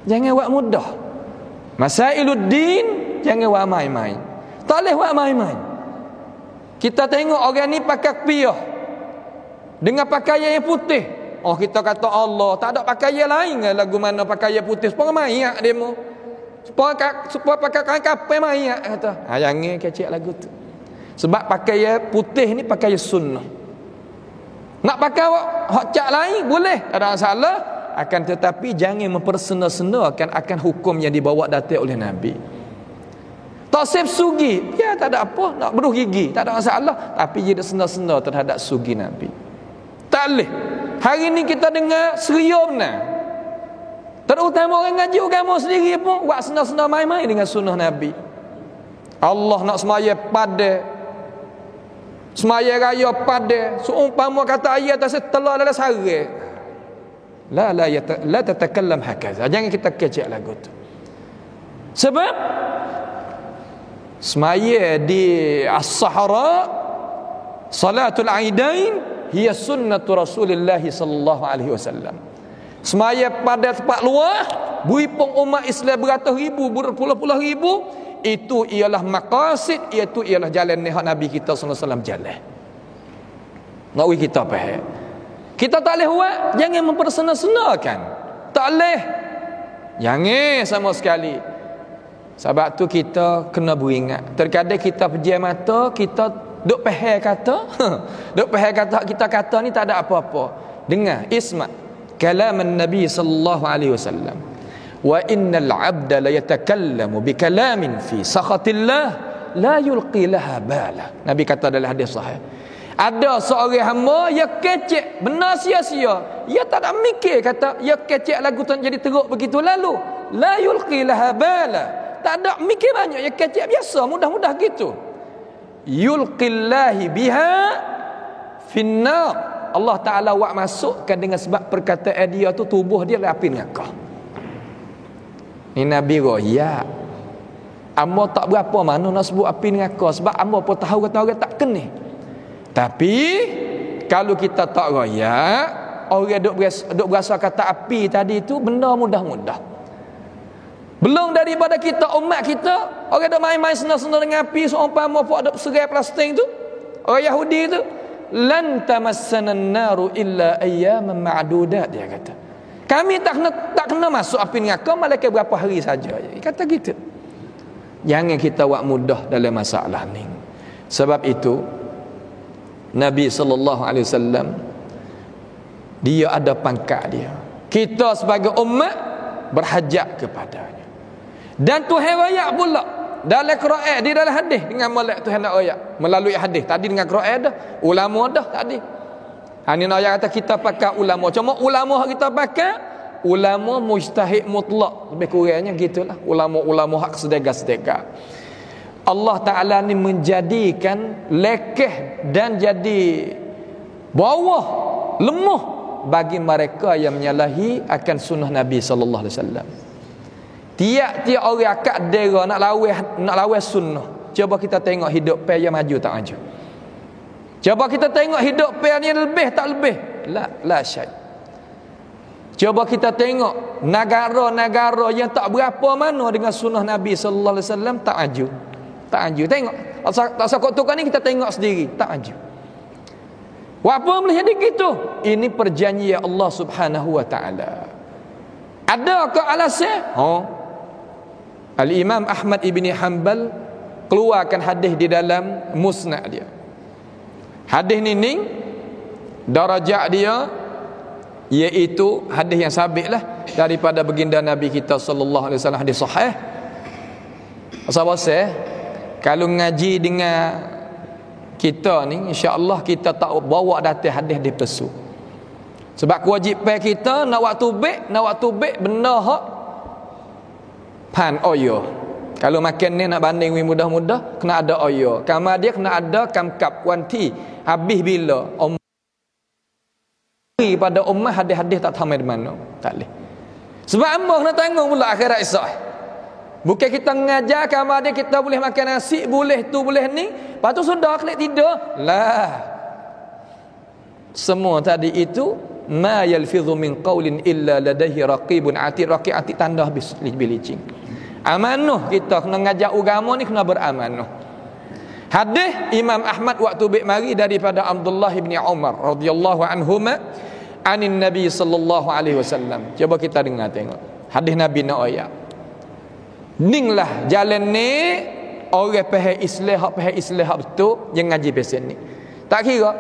Jangan buat mudah. Masailuddin jangan buat main-main. Tak boleh buat main-main. Kita tengok orang ni pakai kopiah dengan pakaian yang putih. Oh kita kata Allah, tak ada pakaian lain lagu mana pakaian putih. Supaya main demo. Supaya pakai kain kapal main kata. Jangan kecek lagu tu. Sebab pakaian putih ni pakaian sunnah. Nak pakai hak cak lain boleh, tak ada masalah. Akan tetapi jangan mempersena-senakan akan hukum yang dibawa datang oleh Nabi. Tak sip sugi, ya tak ada apa, nak beruh gigi, tak ada masalah. Tapi dia sena-sena terhadap sugi Nabi. Tak boleh. Hari ni kita dengar seria benar. Terutama orang ngaji agama sendiri pun buat sena-sena main-main dengan sunnah Nabi. Allah nak semaya pada semaya raya pada seumpama kata ayat atas telah dalam sari. La tatakallam hakaza. Jangan kita kecek lagu tu. Sebab semaya di as-sahara salatul aidain hiya sunnatu Rasulullah sallallahu alaihi wasallam. Semaya pada tempat luar buipung umat Islam beratus ribu, berpuluh-puluh ribu, itu ialah maqasid, iaitu ialah jalan nihak Nabi kita sallallahu alaihi wasallam jalan. Nak kita faham. Kita tak boleh buat, jangan mempersena-senakan. Tak boleh. Jangan sama sekali. Sebab tu kita kena beringat. Terkadang kita pejam mata, kita duk faham kata, duk faham kata kita kata ni tak ada apa-apa. Dengar, isma' kalam Nabi sallallahu alaihi wasallam. Wa innal 'abda la yatakallamu bi kalamin fi sakhatillah la yulqi laha bala. Nabi kata dalam hadis sahih. Ada seorang hamba yang kecek benar sia-sia, ia tak nak mikir kata ia kecek lagu tu jadi teruk begitu lalu la yulqi laha bala, tak ada mikir banyak, ia kecek biasa mudah-mudah gitu. Yulqillahi biha finnar, Allah Taala buat masukkan dengan sebab perkataan dia tu tubuh dia api neraka. Ni Nabi royak. Amba tak berapa mana nak sebut api neraka sebab amba pun tahu kata orang tak kena. Tapi kalau kita tak royak, orang duk berasa kata api tadi itu benda mudah-mudah. Belum daripada kita umat kita, orang duk main-main senang-senang dengan api seumpama pok duk serai plastik tu. Orang Yahudi tu, lan tamassana an-naru illa ayyaman ma'dudat, dia kata. Kami tak kena masuk api neraka malaikat berapa hari saja. Dia kata gitu. Jangan kita buat mudah dalam masalah ni. Sebab itu Nabi SAW dia ada pangkat dia. Kita sebagai umat berhajat kepadanya. Dan Tuhan royak pula dalam Quran, di dalam hadis dengan molek Tuhan nak royak melalui hadis. Tadi dengan Quran dah, ulama dah tadi. Ini ayat kata kita pakai ulama. Cuma ulama kita pakai ulama mujtahid mutlak. Lebih kurangnya gitulah. Ulama-ulama hak sedekah-sedekah. Allah Ta'ala ni menjadikan lekeh dan jadi bawah, lemah bagi mereka yang menyalahi akan sunnah Nabi sallallahu alaihi wasallam. Tiap-tiap orang akak dera nak lawan sunnah. Cuba kita tengok hidup pe yang maju tak maju. Cuba kita tengok hidup pe ni lebih tak lebih. La syai. Cuba kita tengok negara-negara yang tak berapa mana dengan sunnah Nabi sallallahu alaihi wasallam tak maju. Tak maju. Tengok. Tak sakut tukar ni kita tengok sendiri. Tak maju. Apa boleh jadi gitu? Ini perjanjian Allah Subhanahu wa taala. Adakah alasan? Al-Imam Ahmad ibn Hanbal keluarkan hadis di dalam musnad dia. Hadis ni darajat dia iaitu hadis yang sabitlah daripada baginda Nabi kita sallallahu alaihi wasallam, hadis sahih. Sahabat kalau ngaji dengan kita ni, insya-Allah kita tak bawa datang hadis di pesu. Sebab kewajipan kita nak waktu bek benda hak pan oyo. Kalau makan ni nak banding mudah-mudah kena ada oyo. Kamar dia kena ada kamkap kuanti. Habis bila pada ummah hadis-hadis tak tahu di mana. Tak boleh. Sebab Allah nak tanggung pula akhirat esok. Bukan kita mengajar kamar dia kita boleh makan nasi, boleh tu boleh ni, lepas tu sudah klik tidur. Lah. Semua tadi itu ma yalfidhu min qaulin illa ladaihi raqibun atid. Raqib atid tanda habis bilicing. Amanah kita kena ngajar agama ni kena beramanah. Hadis Imam Ahmad waktu baik mari daripada Abdullah bin Umar radhiyallahu anhuma anin Nabi sallallahu alaihi wasallam. Cuba kita dengar tengok. Hadis Nabi nak ayat. Ninglah jalan ni orang faham Islam hak betul yang ngaji pesen ni. Tak kira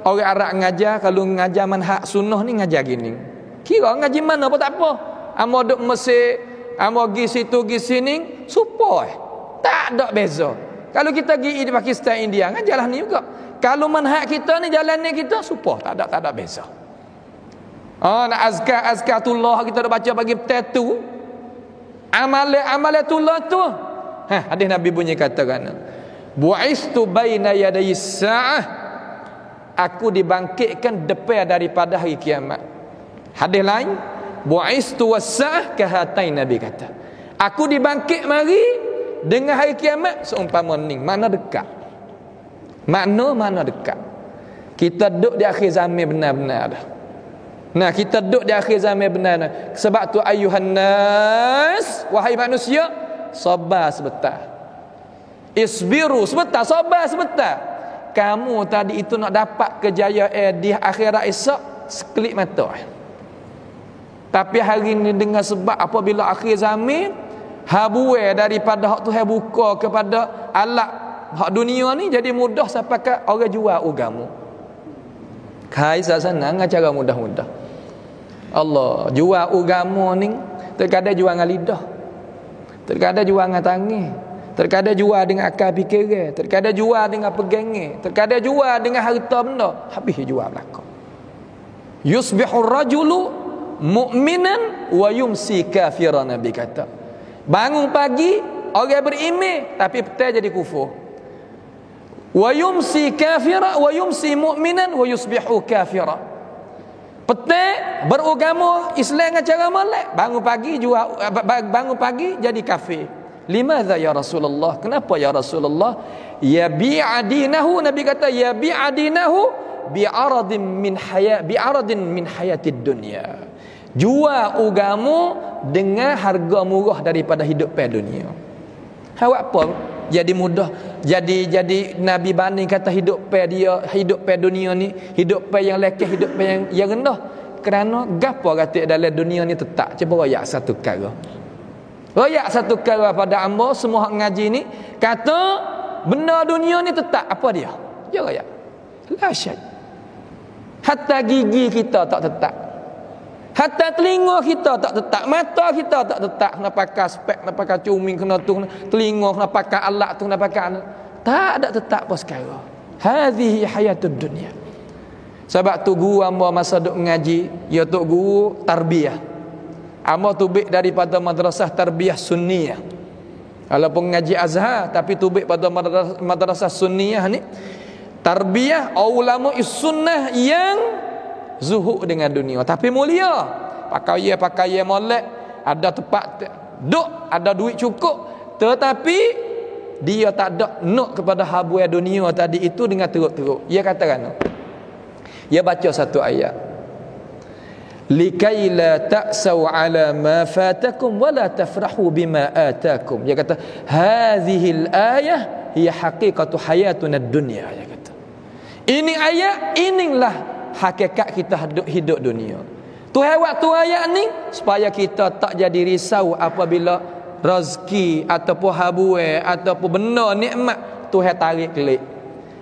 orang Arab ngajar, kalau ngajar manhaj sunnah ni ngajar gini. Kira ngaji mana pun tak apa. Amo duk Mesir, amo gi situ gi sini, supaya tak ada beza. Kalau kita pergi di Pakistan, India, ngajarlah ni juga. Kalau manhaj kita ni jalan ni kita supaya tak ada beza. Nak azkatullah kita dah baca bagi tattoo. Amalatullah tu. Hadis Nabi bunyi katakan, bu'istu baina yadayis sa'ah. Aku dibangkitkan depan daripada hari kiamat. Hadis lain, bu'istu was-sa'ah kahatain, Nabi kata. Aku dibangkit mari dengan hari kiamat seumpama ni. Mana dekat? Mana dekat? Kita duduk di akhir zaman benar-benar dah. Nah, kita duduk di akhir zaman benar. Sebab tu ayuhan nas, wahai manusia, sabar sebentar. Isbiru sebentar, sabar sebentar. Kamu tadi itu nak dapat kejayaan di akhirat esok sekelip mata. Tapi hari ini dengan sebab apabila akhir zaman habue daripada hak Tuhan buka kepada alat hak dunia ni, jadi mudah sampai ke orang jual agama. Kai sana cara mudah-mudah. Allah jual agama ni terkadang jual dengan lidah, terkadang jual dengan tangan, terkadang jual dengan akal fikiran, terkadang jual dengan pegangan, terkadang jual dengan harta benda, habis jual belaka. Yusbihu rajulu mu'minan wa yumsi kafiran, Nabi kata. Bangun pagi orang beriman tapi petang jadi kufur. Wa yumsi kafira wa yumsi mu'minan wa yusbihu kafira. Petang beragama Islam dengan cara molek, bangun pagi jadi kafir. Limadza ya Rasulullah? Kenapa ya Rasulullah? Ya bi'adinahu, Nabi kata ya bi'adinahu bi'aradin min hayatid dunya. Jual agama dengan harga murah daripada hidup pada dunia. Awak apa? Jadi mudah. Jadi Nabi banding kata hidup pada dunia ni, hidup pada yang lekeh, hidup pada yang rendah. Kerana gapo kata dalam dunia ni tetap cuba royak satu perkara. Royak satu perkara pada hamba semua hak ngaji ni kata benda dunia ni tetap. Apa dia? Ya rakyat. La syak. Hatta gigi kita tak tetap. Hatta telinga kita tak tetap. Mata kita tak tetap. Kena pakai spek, kena pakai cuming, kena tu, telinga, kena pakai alat tu, kena pakai alat. Tak ada tetap apa sekarang. Hadhihi hayatud dunia. Sebab tu guru hamba masa duk mengaji, ya tok guru tarbiyah. Hamba tubik daripada madrasah tarbiyah sunniyah. Walaupun ngaji Azhar tapi tubik pada madrasah sunniyah ni. Tarbiyah ulama sunnah yang zuhud dengan dunia tapi mulia. Pakai molek, ada tempat duk, ada duit cukup, tetapi dia tak ada nak kepada habuai dunia tadi itu dengan teruk-teruk. Dia katakan, dia baca satu ayat, likai la ta'sau ala ma fatakum wa la tafrahu bima atakum. Dia kata hadhihi al-ayah hiya haqiqatu hayatuna ad-dunya. Dia kata ini ayat, inilah hakikat kita hidup dunia. Tuhan waktu ayat ni supaya kita tak jadi risau apabila rezeki ataupun habuai ataupun benda nikmat Tuhan tarik kelik.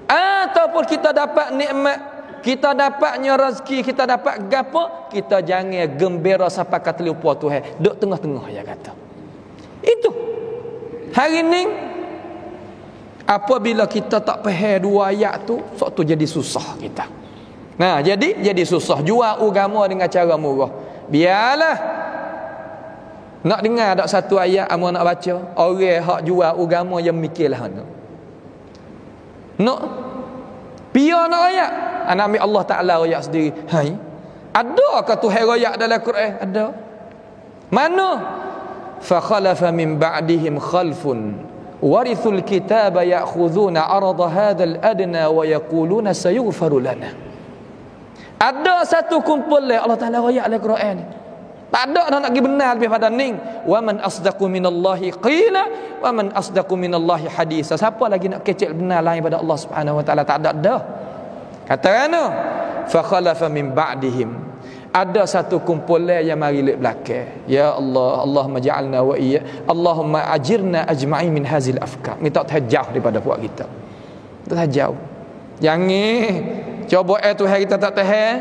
Ataupun kita dapat nikmat, kita dapatnya rezeki, kita dapat gapo, kita jangan gembira sampai kata lupa Tuhan. Duk tengah-tengah dia kata. Itu. Hari ni apabila kita tak faham dua ayat tu, sok tu jadi susah kita. Nah, jadi susah jual agama dengan cara murah. Biarlah. Nak dengar tak satu ayat amo nak baca, orang hak jual agama yang mikirlah nak. Nak pia nak ayat. Anak ambil Allah Ta'ala royak sendiri. Hai, adakah Tuhan royak dalam Quran? Ada. Mana? Fa khalafa min ba'dihim khalfun warithul kitaba ya'khudhuna 'arada hadzal adna wa yaquluna sayughfaru lana. Ada satu kumpulan Allah Ta'ala royak dalam Quran ni. Tak ada nak pergi benar lebih pada ning. Wa man asdaqu minallahi qila wa man asdaqu minallahi hadisa. Siapa lagi nak kecek benar lain pada Allah Subhanahu wa taala? Tak ada dah. Kata ana fa khalafa min ba'dihim. Ada satu kumpulan yang mari lek belakang. Ya Allah, Allahumma ja'alna wa iyya, Allahumma ajirna ajma'in min hazil afkar. Minta tahajjud daripada puak kita. Tahajjud. Jangan coba Tuhan kita tak tahan.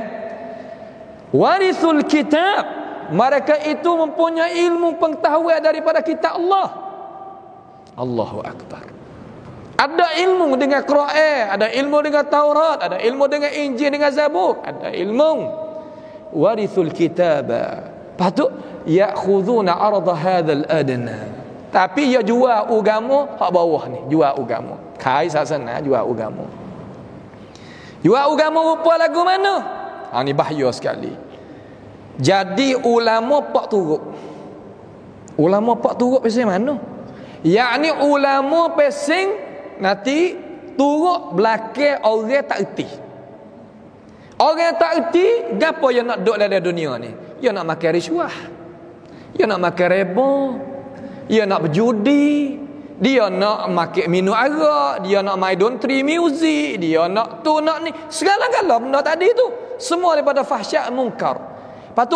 Warithul kitab. Mereka itu mempunyai ilmu pengetahuan daripada kitab Allah. Allahu Akbar. Ada ilmu dengan Quran, ada ilmu dengan Taurat, ada ilmu dengan Injil, dengan Zabur, ada ilmu. Warithul kitaba. Patut ya'khuduna 'arda hadzal adna. Tapi dia jual agama hak bawah ni, jual agama. Kai sana jual agama. Jual agama rupa lagu mana? Ha ni bahaya sekali. Jadi ulama pak turuk. Ulama pak turuk pasal mana? Yakni ulama pasal nanti turuk belakang orang tak erti. Orang tak erti gapo yang nak duduk dalam dunia ni? Dia nak makan risuah. Dia nak makan reba. Dia nak berjudi. Dia nak makan minum arak. Dia nak main country music. Dia nak tu nak ni. Segala-gala benda tadi tu semua daripada fahsyat mungkar. Lepas tu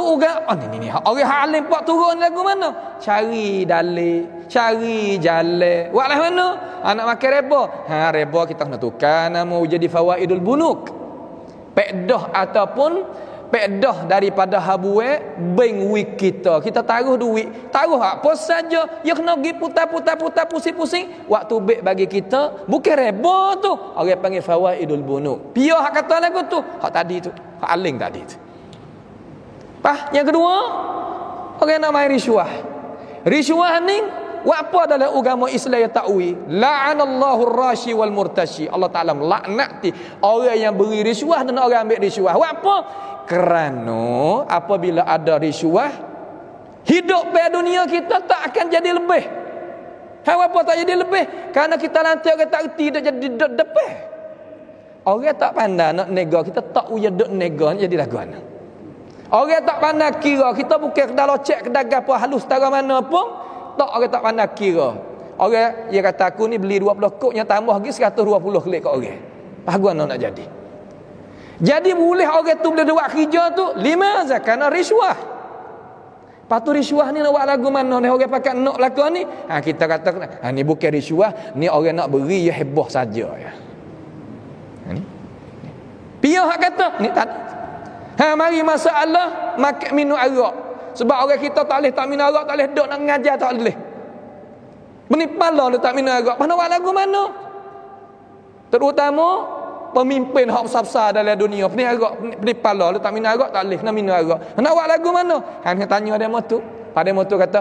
ni orang alim buat turun lagu mana? Cari dalil, cari jalan. Buatlah mana? Anak makan reba. Ha reba kita kena tukar nama jadi fawaidul bunuk. Pedah ataupun pedah daripada habuai bank week kita. Kita taruh duit, taruh apa saja, ya kena pergi putar-putar pusing-pusing. Waktu baik bagi kita bukan reba tu. Orang panggil fawaidul bunuk. Pia hak kata lagu tu, hak tadi tu, hak aling tadi tu. Yang kedua, orang nak main risuah. Risuah ni apa dalam agama Islam yang takwi? La'anallahu ar-rashi wal murtashi. Allah Taala melaknati orang yang beri risuah dan orang ambil risuah. Apa? Kerana apabila ada risuah, hidup pada dunia kita tak akan jadi lebih. Apa tak jadi lebih? Kerana kita lantai orang tak erti dah jadi depan. Orang tak pandai nak nega, kita tak uya duk nega jadi laguan. Orang tak pandai kira, kita bukan kedai locek, kedai gapo halus tara mana pun, tak orang tak pandai kira. Orang dia kata aku ni beli 20 kok yang tambah lagi 120 kelik kat orang. Paguan nak jadi. Jadi boleh orang tu boleh buat kerja tu 5 zakat risuah. Patu riswah ni nak buat lagu mana ni orang pakai nak lagu ni. Kita kata ni bukan riswah, ni orang nak beri ya heboh saja ya. Ni. Pihak hak kata ni tak. Mari masalah makan minum arak. Sebab orang kita tak boleh tak minum arak, tak boleh duduk nak mengajar tak boleh. Menipala lu tak minum arak. Mana buat lagu mana? Terutama pemimpin hak besar-besar dalam dunia. Penipala lu tak minum arak, tak boleh nak minum arak. Nak buat lagu mana? Han tanya demo tu. Pada demo tu kata,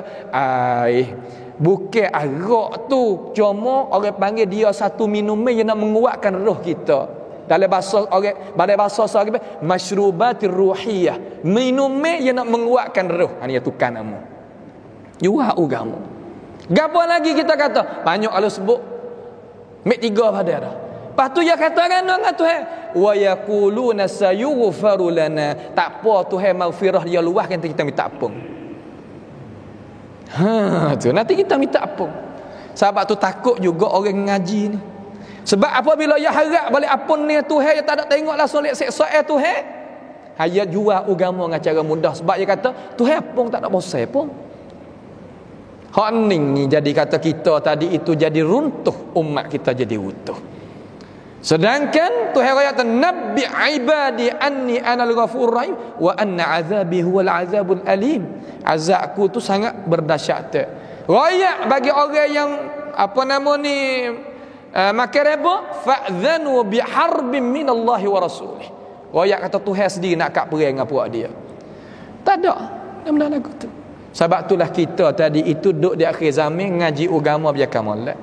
bukan arak tu, cuma orang panggil dia satu minuman yang nak menguatkan roh kita. Dalam bahasa orang, dalam bahasa orang masyrubatir ruhiyah, minuman yang nak menguatkan roh. Ini tukar nama. Jual agama. Gapo lagi kita kata? Banyak kalau sebut. Mek tiga pada dah. Lepas tu dia katakan dengan Tuhan, wa yaquluna sayughfaru lana. Tak apa Tuhan maghfirah dia luahkan kita minta ampun. Tu nanti kita minta ampun. Sebab tu takut juga orang ngaji ni. Sebab apabila dia harap balik ampun ni Tuhan, dia tak ada tengok langsung lihat seksa Tuhan. Hayat jual agama dengan cara mudah. Sebab dia kata Tuhan pun tak nak bosan pun. Hak ni jadi kata kita tadi itu jadi runtuh, umat kita jadi utuh. Sedangkan Tuhan kata nabbi ibadi anni anal ghafurur rahim wa anna azabi huwal azabul alim. Azabku tu sangat berdahsyat. Royak bagi orang yang apa nama ni makan reba, fa'dhanu biharbin minallahi wa rasulih. Royak kata Tuhan sendiri nak kat perang dengan puak dia. Tak ada dalam lagu tu. Sebab itulah kita tadi itu duduk di akhir zaman ngaji agama biar kamalat.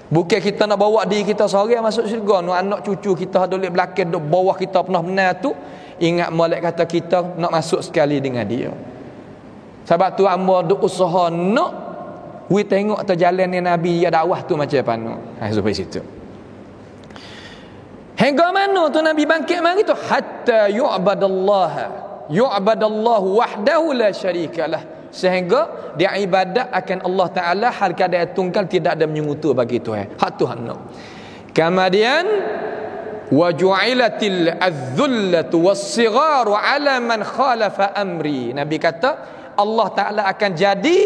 Bukan kita nak bawa diri kita seorang masuk syurga, no anak cucu kita duduk belakang duduk bawah kita pernah benar tu, ingat molek kata kita nak masuk sekali dengan dia. Sebab tu hamba duk usaha nak we tengok terjalan ni Nabi dia dakwah tu macam mana. Sampai situ. Hingga mana tu Nabi bangkit mari tu hatta yu'badallahu wahdahu la syarikalah. Sehingga dia ibadat akan Allah Ta'ala hal keadaan tunggal, tidak ada menyekutu bagi Tuhan. Hak Tuhan nak. Kemudian wa ju'ilatil adzullatu was-sigharu 'ala man khalafa amri. Nabi kata Allah Ta'ala akan jadi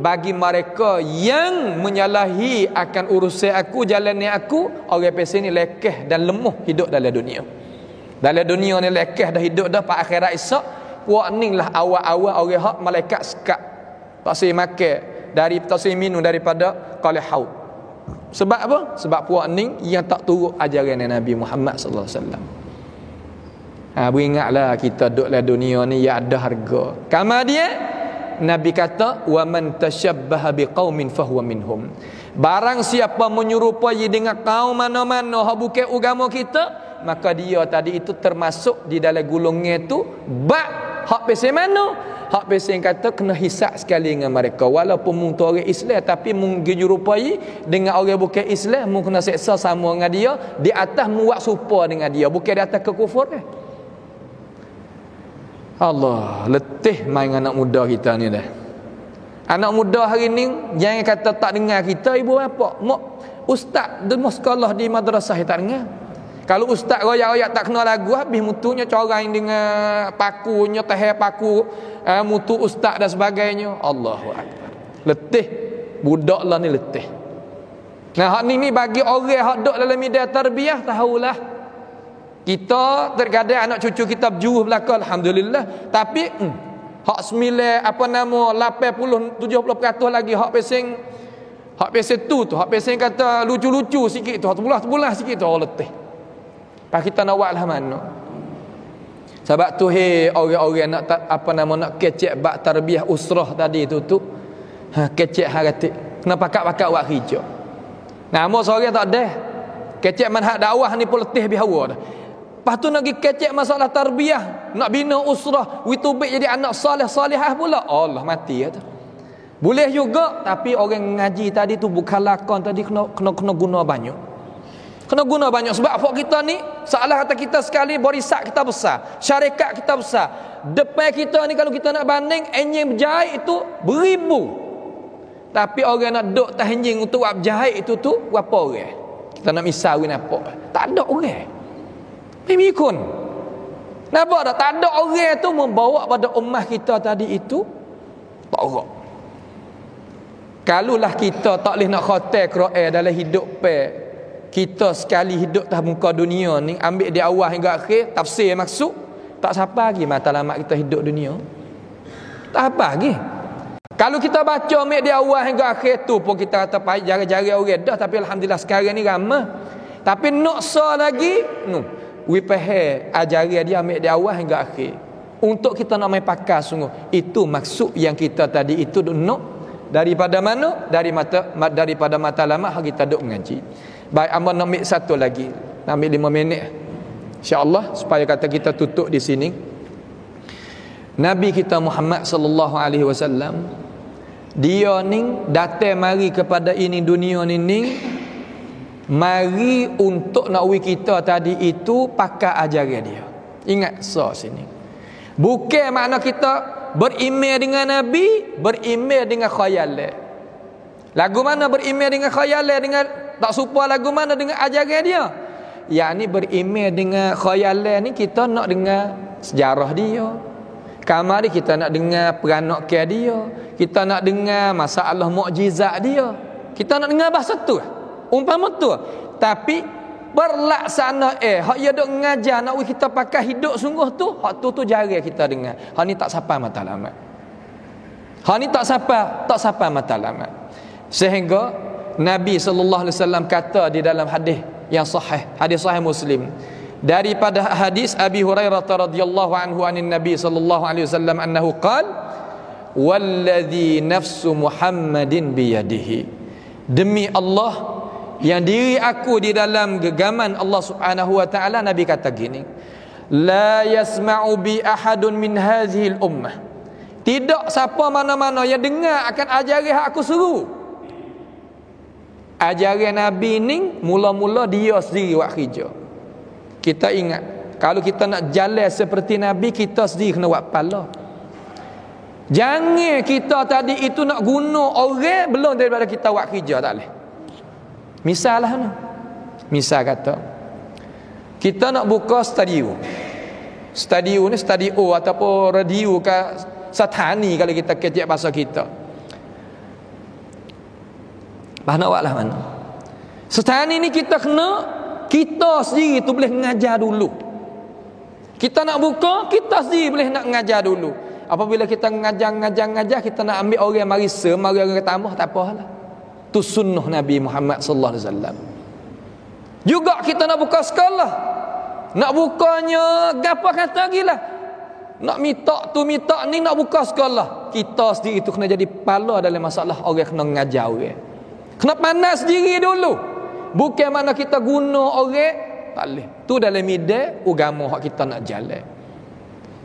bagi mereka yang menyalahi akan urusan aku, jalan aku, orang pesan ni lekeh dan lemah hidup dalam dunia. Dalam dunia ni lekeh dah hidup dah, pak akhirat esok puak ni lah awal-awal orang hak malaikat sekat tak boleh makan dari tak boleh minum daripada qala haud. Sebab apa? Sebab puak ni yang tak turut ajaran Nabi Muhammad sallallahu alaihi wasallam. Beringatlah kita duduk dalam dunia ni ya ada harga. Kemudian Nabi kata wa man tashabbaha biqaumin fahuwa minhum. Barang siapa menyerupai dengan kaum mana-mana hak bukan agama kita, maka dia tadi itu termasuk di dalam golongan itu. Hak pesen mana? Hak pesen kata kena hisap sekali dengan mereka. Walaupun mung tu orang Islam, tapi mung dijurupai dengan orang bukan Islam, mung kena seksa sama dengan dia. Di atas muat serupa dengan dia, bukan di atas kekufuran. Allah, letih main anak muda kita ni dah. Anak muda hari ni jangan kata tak dengar kita ibu bapa. Mak ustaz di sekolah di madrasah tak dengar. Kalau ustaz royak-royak tak kenal lagu, habis mutunya corang dengan pakunya, teh paku mutu ustaz dan sebagainya. Allahu akbar. Letih budak lah ni letih. Nah hak ni bagi orang hak duk dalam media tarbiyah tahulah. Kita terkadang anak cucu kita berjuruh belaka alhamdulillah, tapi hak 9 apa nama 80 70% lagi hak pesing tu hak pesing kata lucu-lucu sikit tu, terbulah sikit tu letih. Pak kita nak buat lah mana? Sebab tu orang-orang nak apa nama nak kecek bab tarbiyah usrah tadi tu kecek haratik. Kena pakak-pakak buat kerja. Nama seorang tak ada. Kecek manhaj dakwah ni pun letih bihawa dah. Lepas tu nak pergi kecek masalah tarbiyah, nak bina usrah, witubik jadi anak salihah pula. Allah mati kata. Boleh juga, tapi orang ngaji tadi tu bukan lakon tadi kena guna banyak. Kena guna banyak sebab apa kita ni salah kata kita sekali barisak kita besar, syarikat kita besar. Depan kita ni kalau kita nak banding enjin berjahit itu beribu. Tapi orang nak duk tas enjin untuk buat berjahit itu tu berapa orang? Kita nak misawin apa? Tak ada orang. Pemikun. Nampak tak? Tak ada orang tu membawa pada ummah kita tadi itu Tak orang. Kalulah kita tak boleh nak khatam Quran dalam hidup kita sekali hidup atas muka dunia ni, ambil di awal hingga akhir, tafsir maksud, tak siapa lagi matlamat kita hidup dunia. Tak apa lagi. Kalau kita baca ambil di awal hingga akhir tu pun kita kata pahit jari-jari orang dah, tapi alhamdulillah sekarang ni ramah. Tapi nuksa lagi, we faham ajaran dia ambil di awal hingga akhir. Untuk kita nak main pakar sungguh. Itu maksud yang kita tadi itu nak daripada mana? Daripada matlamat yang kita duk mengaji. Baik, amal nak ambil satu lagi. Nak ambil 5 minit. InsyaAllah supaya kata kita tutup di sini. Nabi kita Muhammad sallallahu alaihi wasallam, dia ni datang mari kepada ini dunia ni mari untuk nak kita tadi itu pakai ajaran dia. Ingat sini. Bukan makna kita beriman dengan Nabi, beriman dengan khayalan. Lagu mana beriman dengan khayalan, dengan tak serupa lagu mana dengan ajaran dia. Yang ni beriman dengan khayalan ni kita nak dengar sejarah dia. Kamar ni kita nak dengar peranakan dia. Kita nak dengar masalah mukjizat dia. Kita nak dengar bahasa tu. Umpama tu. Tapi berlaksana hak dia duk ngajar nak kita pakai hidup sungguh tu, hak tu jarang kita dengar. Hak ni tak sampai matlamat. Hak ni tak sampai matlamat. Sehingga Nabi sallallahu alaihi wasallam kata di dalam hadis yang sahih, hadis sahih Muslim, daripada hadis Abi Hurairah radhiyallahu anhu anin Nabi sallallahu alaihi wasallam annahu qala walladhi nafsu Muhammadin biyadihi, demi Allah yang diri aku di dalam genggaman Allah Subhanahu wa taala, Nabi kata gini, la yasma'u bi ahadun min hadhihi al-ummah, tidak siapa mana-mana yang dengar akan ajaran yang aku suruh. Ajaran Nabi ni mula-mula dia sendiri buat kerja. Kita ingat, kalau kita nak jalan seperti Nabi, kita sendiri kena buat kepala. Jangan kita tadi itu nak guna orang belum daripada kita buat kerja, tak boleh. Misal lah ni. Misal kata, kita nak buka studio. Studio ni studio ataupun radio ke satani kalau kita kecek bahasa kita. Nak buat lah mana? Satani ni kita sendiri tu boleh mengajar dulu. Kita nak buka, kita sendiri boleh nak mengajar dulu. Apabila kita mengajar, kita nak ambil orang marisa, mari orang tambah, tak apalah. Tu sunnah Nabi Muhammad sallallahu alaihi wasallam. Juga kita nak buka sekolah. Nak bukanya gapo kata gilah. Nak minta ni nak buka sekolah. Kita sendiri tu kena jadi kepala dalam masalah orang kena mengajar orang. Kena panas diri dulu. Bukan mana kita guna orang, tak boleh. Tu dalam media agama hak kita nak jalan.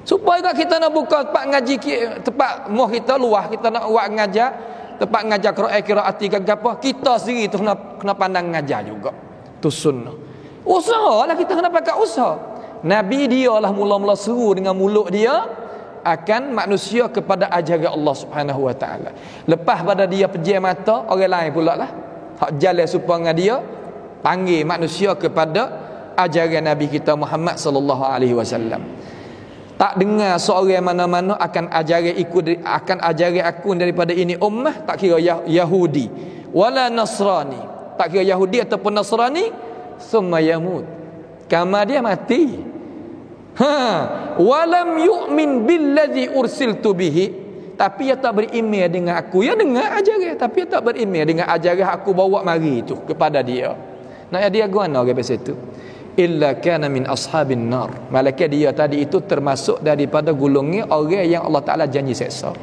Supaya kita nak buka tempat ngaji, tempat muah kita luah, kita nak buat ngajar, tempat ngajar qiraat ke apa, kita sendiri tu kena pandang ngajar juga. Tu sunnah. Usahalah kita kena pakai usaha. Nabi dia lah mula-mula seru dengan mulut dia akan manusia kepada ajaran Allah Subhanahu wa taala. Lepas pada dia pejam mata, orang lain pula lah hak jalan supaya dia panggil manusia kepada ajaran Nabi kita Muhammad sallallahu alaihi wasallam. Tak dengar seorang mana-mana akan ajaran aku daripada ini ummah, tak kira Yahudi wala Nasrani, tak kira Yahudi ataupun Nasrani, summa yamut, kama dia mati. Walam yu'min billadzi ursiltu bihi, tapi dia tak beriman dengan aku. Dia dengar ajaran tapi dia tak beriman dengan ajaran aku bawa mari itu kepada dia. Nak dia guna orang pasal itu. Illa kana min ashabin nar, malaikat dia tadi itu termasuk daripada golongan orang yang Allah Taala janji seksa.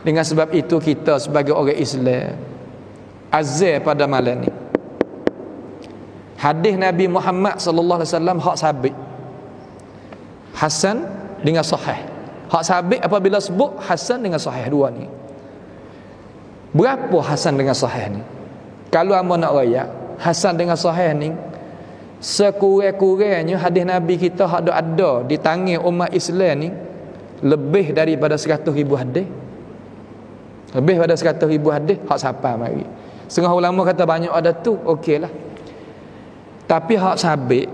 Dengan sebab itu kita sebagai orang Islam azal pada malam ni hadis Nabi Muhammad sallallahu alaihi wasallam hak sabit hasan dengan sahih. Hak sabit apabila sebut hasan dengan sahih, dua ni. Berapa hasan dengan sahih ni? Kalau hamba nak royak hasan dengan sahih ni, sekurang-kurangnya hadis Nabi kita hak ada di tangan umat Islam ni lebih daripada 100,000 hadis. Lebih daripada 100,000 hadis hak siapa mari. Setengah ulama kata banyak ada tu, okeylah. Tapi hak sabit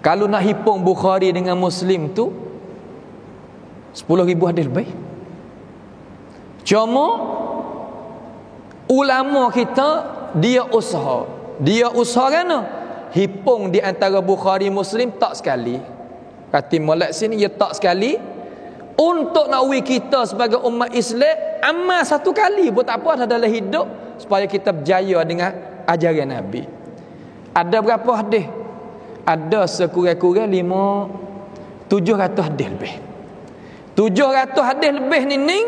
kalau nak hipung Bukhari dengan Muslim tu 10,000 hadis lebih. Cuma ulama kita dia usaha kan, hipung di antara Bukhari Muslim tak sekali. Kata molek sini dia tak sekali. Untuk nak kita sebagai umat Islam amal satu kali pun tak apa dalam hidup supaya kita berjaya dengan ajaran Nabi. Ada berapa hadis? Ada sekurang-kurang 700 hadis lebih. 700 hadis lebih ni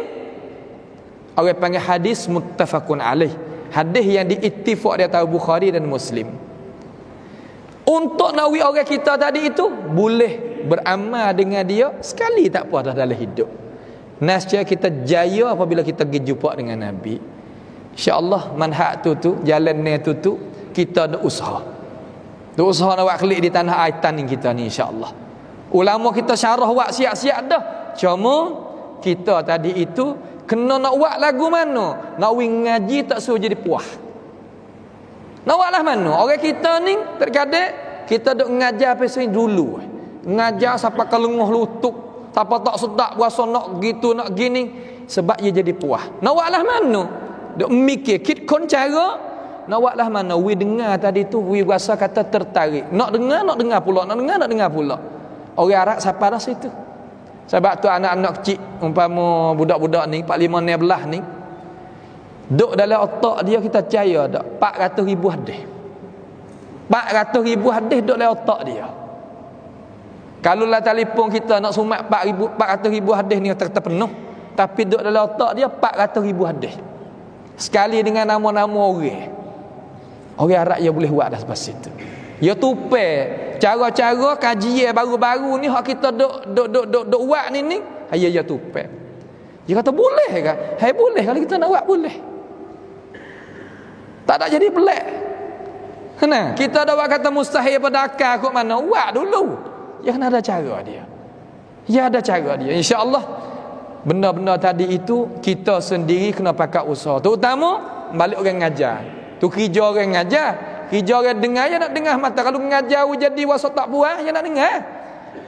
orang panggil hadis muttafaqun alaih. Hadis yang diittifaq di antara Bukhari dan Muslim. Untuk nawi orang kita tadi itu boleh beramal dengan dia sekali tak apa dah dalam hidup. Nasya kita jaya apabila kita pergi jumpa dengan Nabi. InsyaAllah manhaj tu jalan ni tu kita ada usaha. Tu usaha nak buat klik di tanah aitan ni kita ni insya-Allah. Ulama kita syarah buat siap-siap dah. Cuma kita tadi itu kena nak buat lagu mana? Nak ngaji tak suruh jadi puas. Nak buatlah mana? Orang kita ni terkadang kita duk ngajar pasal dulu. Ngajar sampai ke lenguh lutut, siapa tak sedap berasa nak gitu nak gini sebab ia jadi puas. Nak buatlah mana? Duk mikir kit kon cara nak buatlah mana? We dengar tadi tu we rasa kata tertarik. Nak dengar pula, nak dengar pula. Orang Arab siapa dah situ. Sebab tu anak-anak kecil umpama budak-budak ni 45 16 ni duk dalam otak dia kita percaya tak 400,000 hadis. 400,000 hadis duk dalam otak dia. Kalau lah telefon kita nak sumat 400,000 hadis ni terpenuh, tapi duk dalam otak dia 400,000 hadis. Sekali dengan nama-nama orang. Orang Arab dia boleh buat dah sebab situ. Dia tupai cara-cara kajian baru-baru ni hak kita duk buat ni dia tupai. Dia kata boleh ke? Hai boleh kalau kita nak buat boleh. Tak ada jadi pelik. Kena kita dah buat kata mustahil pada akal kok mana buat dulu. Ya kena ada cara dia. Ya ada cara dia. Insya-Allah benda-benda tadi itu kita sendiri kena pakai usaha. Terutama balik orang ngajar. Tu kerja orang ngajar. Kerja orang dengar ya nak dengar mata. Kalau mengajar jadi wasa tak buat ya nak dengar.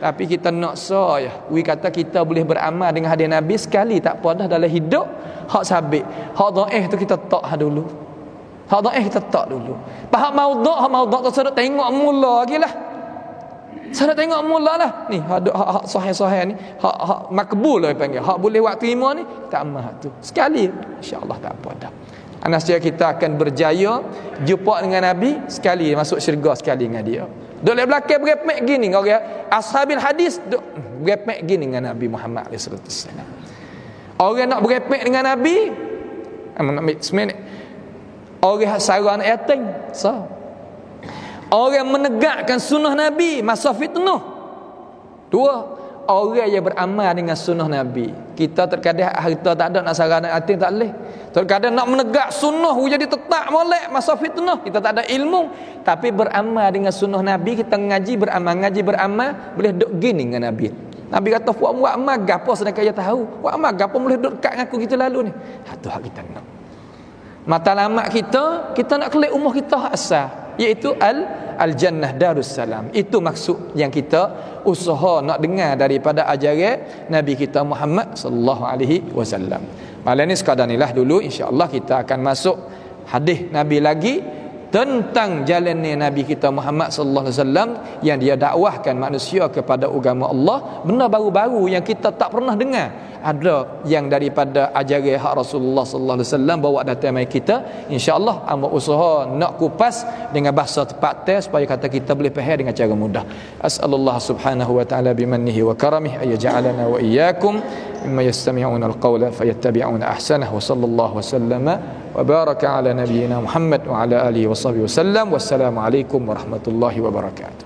Tapi kita nak ya. We kata kita boleh beramal dengan hadis Nabi sekali tak apa dah dalam hidup. Hak sabit. Hak dhaif tu kita tak dulu. Hak dhaif kita tak dulu. Hak maudhu' tu sedok tengok mula lagi lah. Sedok tengok mula lah. Ni hak sahih-sahih ni. Hak makbul lah panggil. Hak boleh buat terima ni tak amal tu. Sekali insya-Allah tak apa dah. Anasya kita akan berjaya jumpa dengan Nabi sekali masuk syurga sekali dengan dia. Duk lek belakang berepek gini orang ashabil hadis duk berepek gini dengan Nabi Muhammad sallallahu alaihi wasallam. Orang nak berepek dengan Nabi nak seminit. Orang saran yatim so. Orang menegakkan sunnah Nabi masa fitnah. Dua, orang yang beramal dengan sunnah Nabi. Kita terkadang harta tak ada nak saran yatim tak boleh. Terkadang nak menegak sunnah jadi tetap molek masa fitnah. Kita tak ada ilmu tapi beramal dengan sunnah Nabi, kita ngaji beramal boleh duk gini dengan Nabi. Nabi kata buat amal gapo sedangkan dia tahu. Buat amal gapo boleh duk dekat dengan aku kita lalu ni. Tu hak kita nak. Matlamat kita nak kelak umur kita hak asal iaitu al-jannah darussalam. Itu maksud yang kita usaha nak dengar daripada ajaran Nabi kita Muhammad sallallahu alaihi wasallam. Malam ni sekadar inilah dulu, insya-Allah kita akan masuk hadis Nabi lagi tentang jalannya Nabi kita Muhammad sallallahu alaihi wasallam yang dia dakwahkan manusia kepada agama Allah. Benda baru-baru yang kita tak pernah dengar. Ada yang daripada ajaran hak Rasulullah sallallahu alaihi wasallam bawa datang mai kita. Insya-Allah hamba usaha nak kupas dengan bahasa tepat supaya kata kita boleh faham dengan cara mudah. As'alullah subhanahu wa ta'ala bimannihi wa karamihi ay ja'alana wa iyyakum mimma yastami'una al-qawla fayattabi'una ahsanahu. Sallallahu wasallama wa baraka ala nabiyyina Muhammad wa ala alihi wa sahbihi wasallam. Wassalamu alaikum warahmatullahi wabarakatuh.